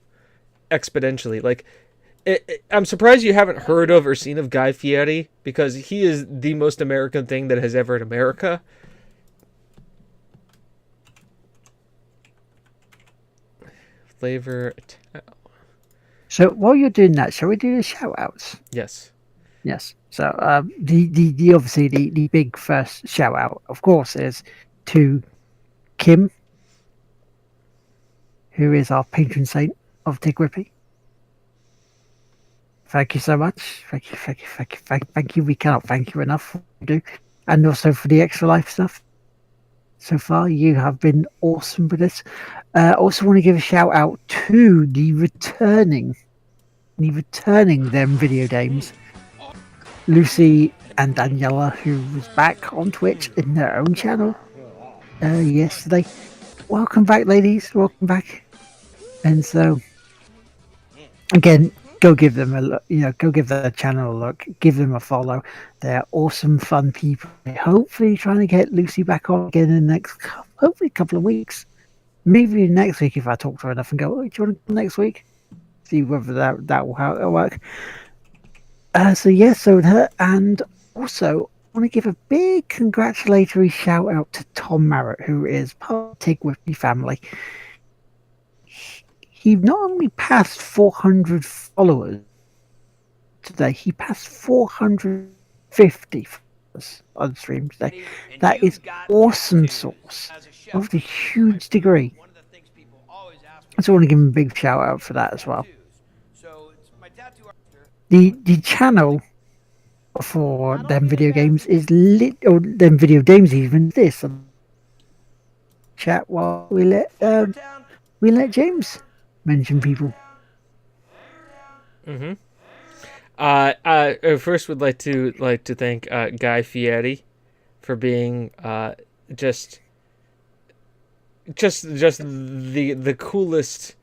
exponentially. Like, I'm surprised you haven't heard of or seen of Guy Fieri, because he is the most American thing that has ever in America. Flavortown. So while you're doing that, shall we do the shout outs? Yes. Yes. So the obviously the big first shout out, of course, is to Kim, who is our patron saint of Tig Whippy. Thank you so much. Thank you. We cannot thank you enough for what you do. And also for the Extra Life stuff. So far, you have been awesome with this. Also want to give a shout out to the returning them video games, Lucy and Daniela, who was back on Twitch in their own channel yesterday. Welcome back, ladies. Welcome back. And so, again, go give them a look. Go give their channel a look. Give them a follow. They're awesome, fun people. Hopefully, trying to get Lucy back on again in the next, hopefully, a couple of weeks. Maybe next week if I talk to her enough and go, oh, do you want to come next week? See whether that will work. So with her, and also I want to give a big congratulatory shout out to Tom Marrett, who is part of the Tig Whippy family. He not only passed 400 followers today, he passed 450 followers on stream today. That is awesome source of the huge degree. So I want to give him a big shout out for that as well. The channel for them video games is or them video games even this. Chat while we let James mention people. First would like to thank Guy Fieri for being just the coolest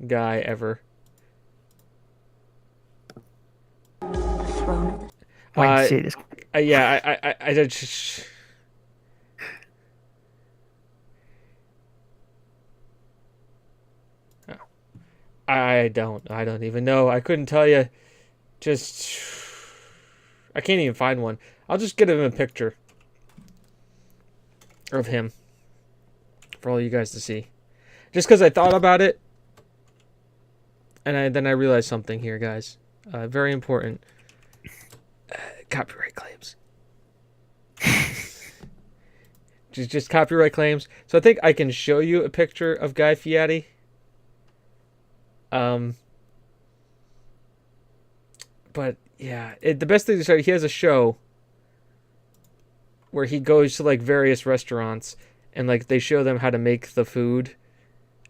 guy ever. I just. I don't even know. I couldn't tell you. I can't even find one. I'll just get him a picture of him for all you guys to see. Just because I thought about it, and then I realized something here, guys. Very important. Copyright claims. just copyright claims. So I think I can show you a picture of Guy Fieri. But yeah, the best thing to show, he has a show where he goes to like various restaurants and like they show them how to make the food,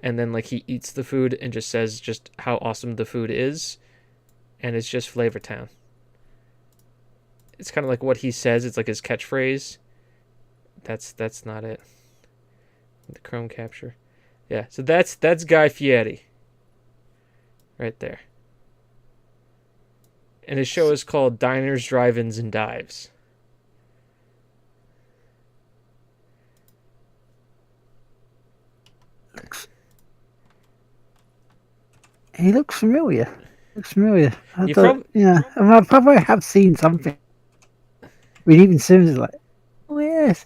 and then like he eats the food and just says just how awesome the food is, and it's just Flavortown. It's kind of like what he says. It's like his catchphrase. That's not it. The Chrome capture. Yeah, so that's Guy Fieri. Right there. And his show is called Diners, Drive-Ins, and Dives. He looks familiar. I You probably have seen something. We'd even seen it like, oh yes,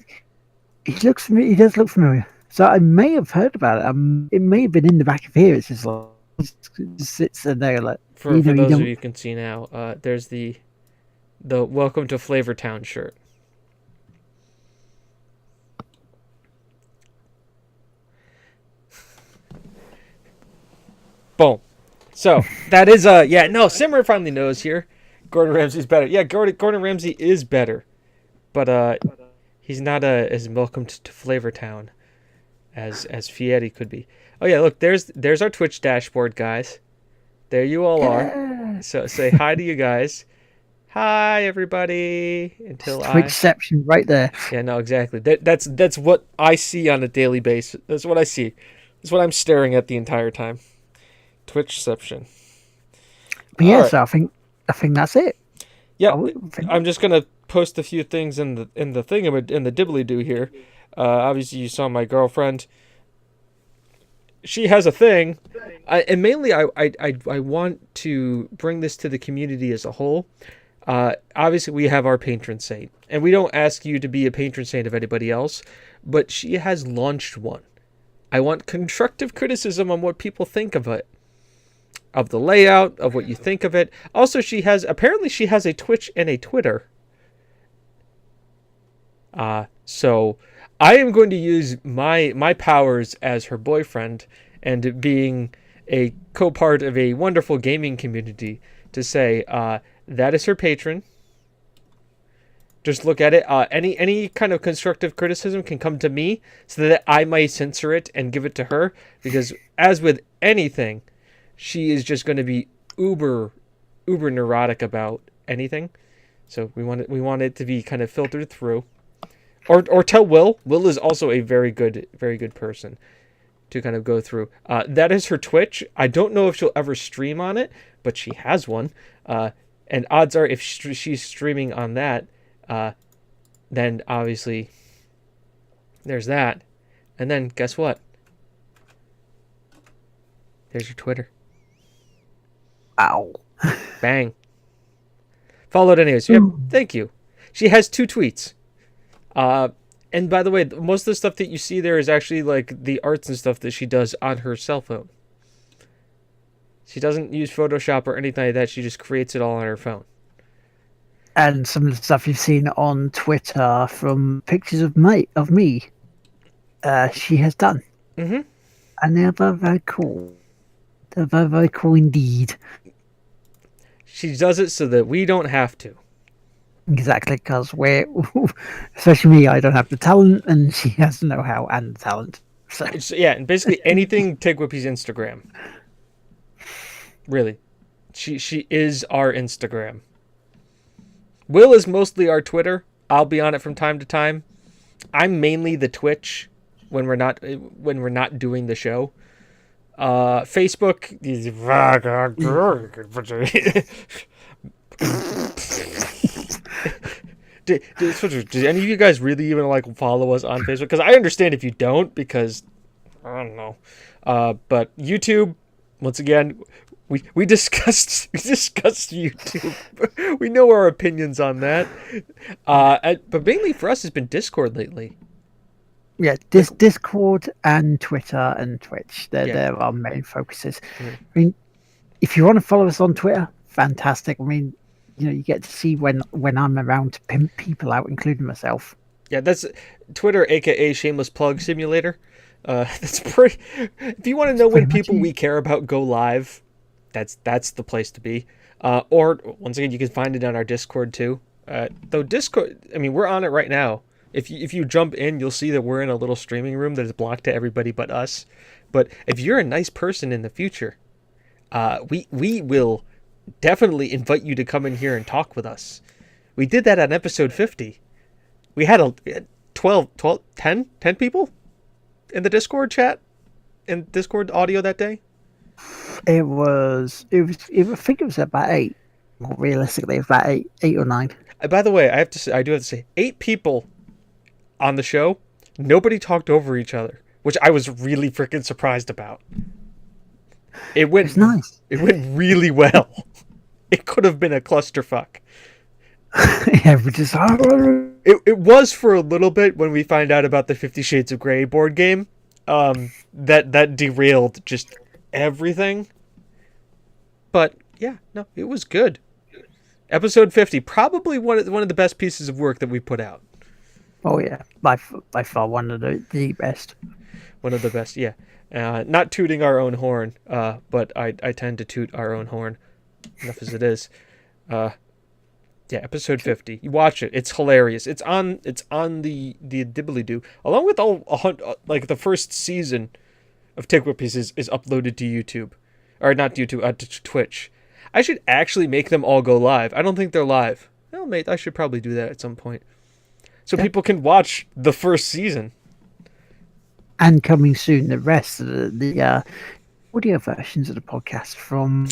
he does look familiar. So I may have heard about it. It may have been in the back of here. It's just like sits in there like, For you know, you those of don't. you who can see now, there's the Welcome to Flavortown shirt. Boom. So that is Simmer finally knows here. Gordon Ramsay's better. Yeah, Gordon Ramsay is better, but he's not as welcome to Flavortown as Fieri could be. Oh yeah, look, there's our Twitch dashboard, guys. There you all are. So say hi to you guys. Hi everybody. Until Twitchception right there. Yeah, no, exactly. That's what I see on a daily basis. That's what I see. That's what I'm staring at the entire time. Twitchception. But yeah, Alright. so I think that's it. Yeah, think- I'm just gonna post a few things in the thing in the dibbly do here. Obviously, you saw my girlfriend. She has a thing, and mainly I want to bring this to the community as a whole. Obviously, we have our patron saint, and we don't ask you to be a patron saint of anybody else, but she has launched one. I want constructive criticism on what people think of it, of the layout, of what you think of it. Also, she has a Twitch and a Twitter. So I am going to use my powers as her boyfriend and being a co-part of a wonderful gaming community to say that is her patron. Just look at it. Any kind of constructive criticism can come to me so that I might censor it and give it to her, because as with anything, she is just going to be uber neurotic about anything. So we want it to be kind of filtered through. Or tell Will. Will is also a very good person to kind of go through. That is her Twitch. I don't know if she'll ever stream on it, but she has one. And odds are, if she's streaming on that, then obviously there's that. And then guess what? There's your Twitter. Ow. Bang. Followed anyways. Yep. Thank you. She has 2 tweets. And by the way, most of the stuff that you see there is actually like the arts and stuff that she does on her cell phone. She doesn't use Photoshop or anything like that. She just creates it all on her phone. And some of the stuff you've seen on Twitter from pictures of me, she has done. Mm-hmm. And they're very, very cool. They're very, very cool indeed. She does it so that we don't have to. Exactly, because especially me, I don't have the talent, and she has the know-how and the talent. So Yeah, and basically anything take Whippy's Instagram. Really. She is our Instagram. Will is mostly our Twitter. I'll be on it from time to time. I'm mainly the Twitch when we're not doing the show. Facebook is Did any of you guys really even like follow us on Facebook? Because I understand if you don't, because I don't know. But YouTube, once again, we discussed YouTube. We know our opinions on that. But mainly for us, it's been Discord lately. yeah, Discord and Twitter and Twitch. They're our main focuses. Mhm. I mean, if you want to follow us on Twitter, fantastic. I mean, you get to see when I'm around to pimp people out, including myself. Yeah, that's Twitter, aka Shameless Plug Simulator. That's pretty. If you want to know when people we care about go live, that's the place to be. Or once again, you can find it on our Discord too. Though Discord, I mean, we're on it right now. If you jump in, you'll see that we're in a little streaming room that is blocked to everybody but us. But if you're a nice person in the future, we will definitely invite you to come in here and talk with us. We did that on episode 50. We had 10 people in the Discord chat, in Discord audio that day. I think it was about 8. Well, realistically, it was about 8 or 9. By the way, I do have to say, 8 people on the show. Nobody talked over each other, which I was really freaking surprised about. It went It's nice. It went really well. It could have been a clusterfuck. Yeah, which is It was for a little bit when we find out about the 50 Shades of Grey board game. That derailed just everything. But yeah, no, it was good. Episode 50, probably one of the best pieces of work that we put out. Oh yeah, by far one of the best. One of the best, yeah. Not tooting our own horn, but I tend to toot our own horn, enough as it is. Yeah, episode 50. You watch it; it's hilarious. It's on the Dibbly-Doo, along with like the first season of Tick Pieces is uploaded to YouTube, or not YouTube, to Twitch. I should actually make them all go live. I don't think they're live. Well, mate, I should probably do that at some point, so people can watch the first season. And coming soon, the rest of the audio versions of the podcast from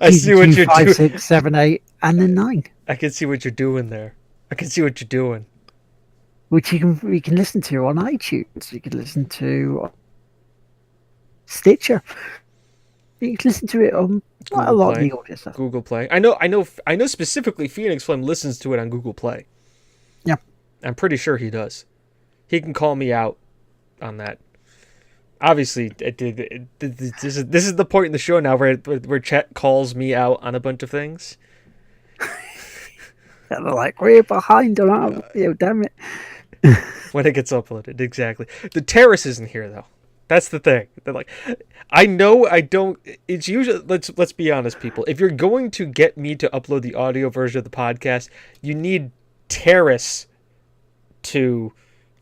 I see what you're 5, doing. 6, 7, 8, and then 9. I can see what you're doing there. I can see what you're doing. Which you can listen to on iTunes. You can listen to Stitcher. You can listen to it on quite a Google lot Play. of the audio stuff. Google Play. I know specifically Phoenix Flame listens to it on Google Play. Yeah. I'm pretty sure he does. He can call me out on that. Obviously, this is the point in the show now where Chet calls me out on a bunch of things. And they're like, we're behind on our video, damn it. When it gets uploaded, exactly. The Terrace isn't here though. That's the thing. They're like, I know I don't. It's usually let's be honest, people. If you're going to get me to upload the audio version of the podcast, you need Terrace to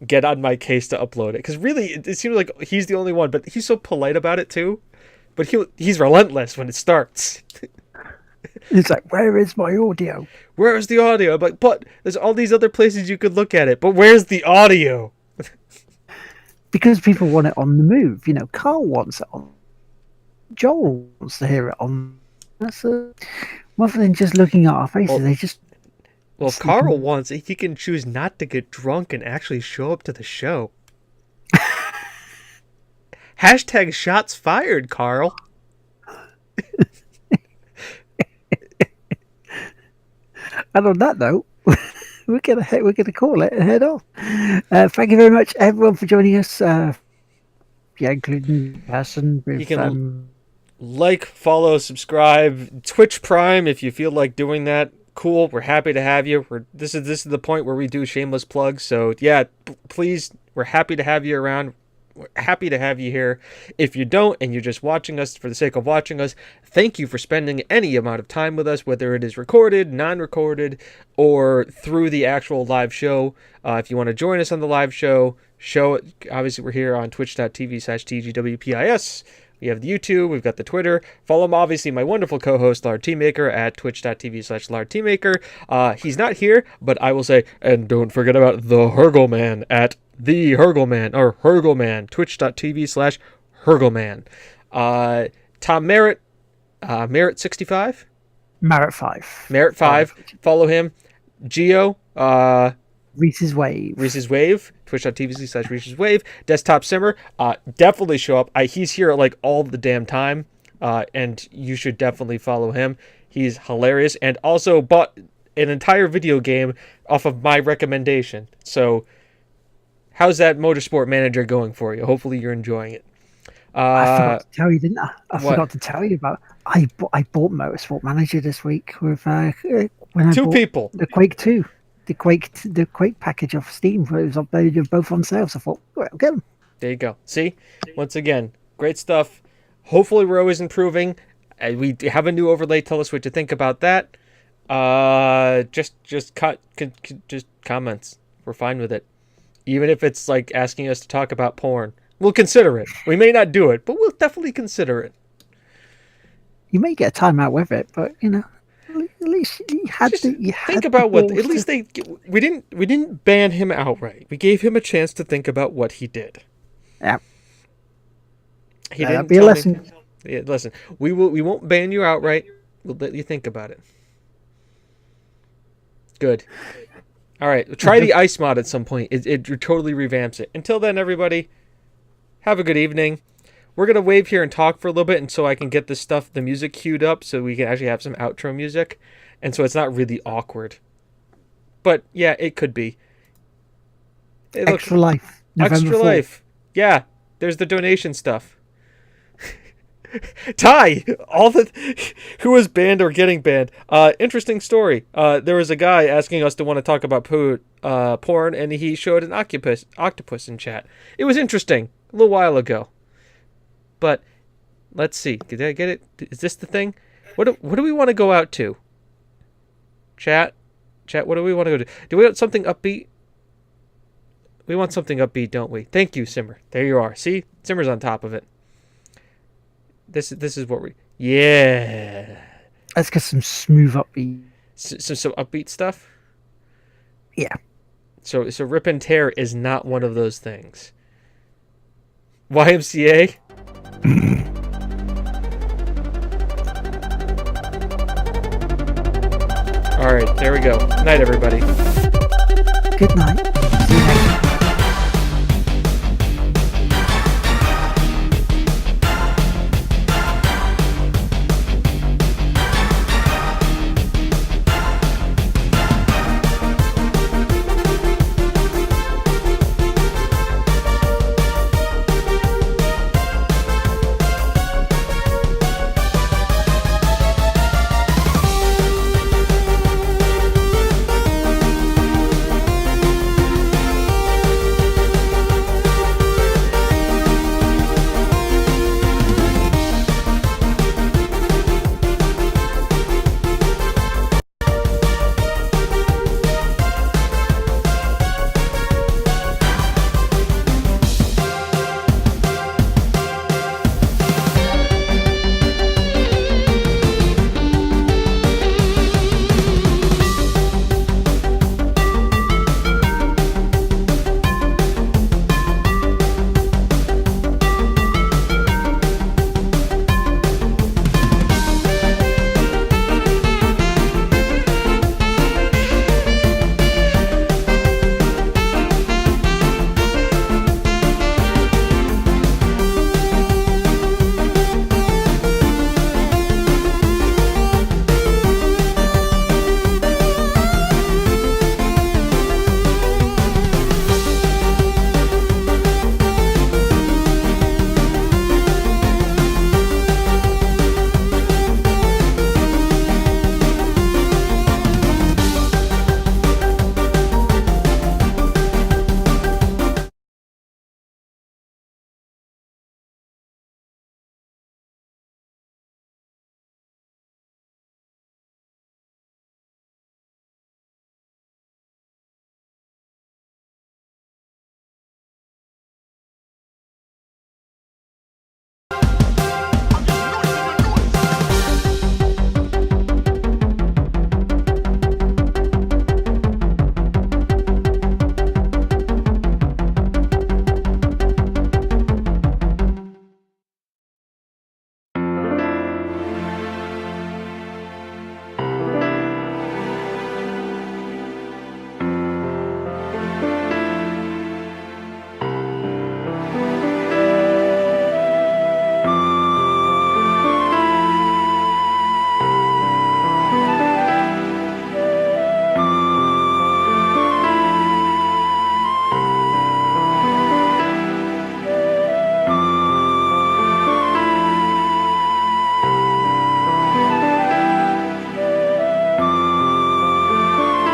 get on my case to upload it. Because really, it seems like he's the only one, but he's so polite about it too. But he's relentless when it starts. It's like, where is my audio? Where is the audio? I'm like, but there's all these other places you could look at it. But where's the audio? Because people want it on the move. You know, Carl wants it on. Joel wants to hear it on. That's rather than just looking at our faces, they just. Well, if Carl wants it, he can choose not to get drunk and actually show up to the show. Hashtag shots fired, Carl. And on that note, we're gonna call it and head off. Thank you very much, everyone, for joining us. Yeah, including person. You can like, follow, subscribe, Twitch Prime if you feel like doing that. Cool, we're happy to have you. This is the point where we do shameless plugs. So yeah, please, we're happy to have you around. We're happy to have you here. If you don't, and you're just watching us for the sake of watching us, thank you for spending any amount of time with us, whether it is recorded, non-recorded, or through the actual live show. If you want to join us on the live show, obviously we're here on twitch.tv/TGWPIS. We have the YouTube, we've got the Twitter. Follow him, obviously, my wonderful co-host, Lard Teamaker, at twitch.tv/Lard Teamaker. He's not here, but I will say, and don't forget about the Hergelman at the Hergelman, or Hergelman, twitch.tv/Hergelman. Tom Merritt, Merritt65? Merritt 5. Merritt 5, follow him. Geo, Reese's Wave. Reese's Wave, twitch.tv/Reese's Wave. Desktop Simmer, definitely show up. He's here like all the damn time, and you should definitely follow him. He's hilarious, and also bought an entire video game off of my recommendation. So, how's that Motorsport Manager going for you? Hopefully you're enjoying it. I forgot to tell you, didn't I? I what? forgot to tell you about. I bought Motorsport Manager this week with when I Two bought people. the Quake 2. The Quake package off Steam, where it was uploaded both on sale. So I thought, well, I'll get them. There you go. See? Once again, great stuff. Hopefully we're always improving. We have a new overlay. Tell us what you think about that. Just comments. We're fine with it. Even if it's like asking us to talk about porn. We'll consider it. We may not do it, but we'll definitely consider it. You may get a timeout with it, but you know, at least you had Just to. think about what. At least we didn't ban him outright. We gave him a chance to think about what he did. Yeah. He didn't be a tell me- lesson. Yeah, listen, we won't ban you outright. We'll let you think about it. Good. All right, try the ice mod at some point. It totally revamps it. Until then, everybody, have a good evening. We're gonna wave here and talk for a little bit, and so I can get the music queued up, so we can actually have some outro music, and so it's not really awkward. But yeah, it could be. It looks- Extra Life. November Extra 4th. Life. Yeah, there's the donation stuff. Ty, who was banned or getting banned. Interesting story. There was a guy asking us to want to talk about porn, and he showed an octopus in chat. It was interesting a little while ago. But let's see. Did I get it? Is this the thing? What do we want to go out to? Chat. What do we want to go to? Do we want something upbeat? We want something upbeat, don't we? Thank you, Simmer. There you are. See, Simmer's on top of it. This is what we. Yeah. Let's get some smooth upbeat. Some upbeat stuff. Yeah. So rip and tear is not one of those things. YMCA. All right, there we go. Night, everybody. Good night. See you next time.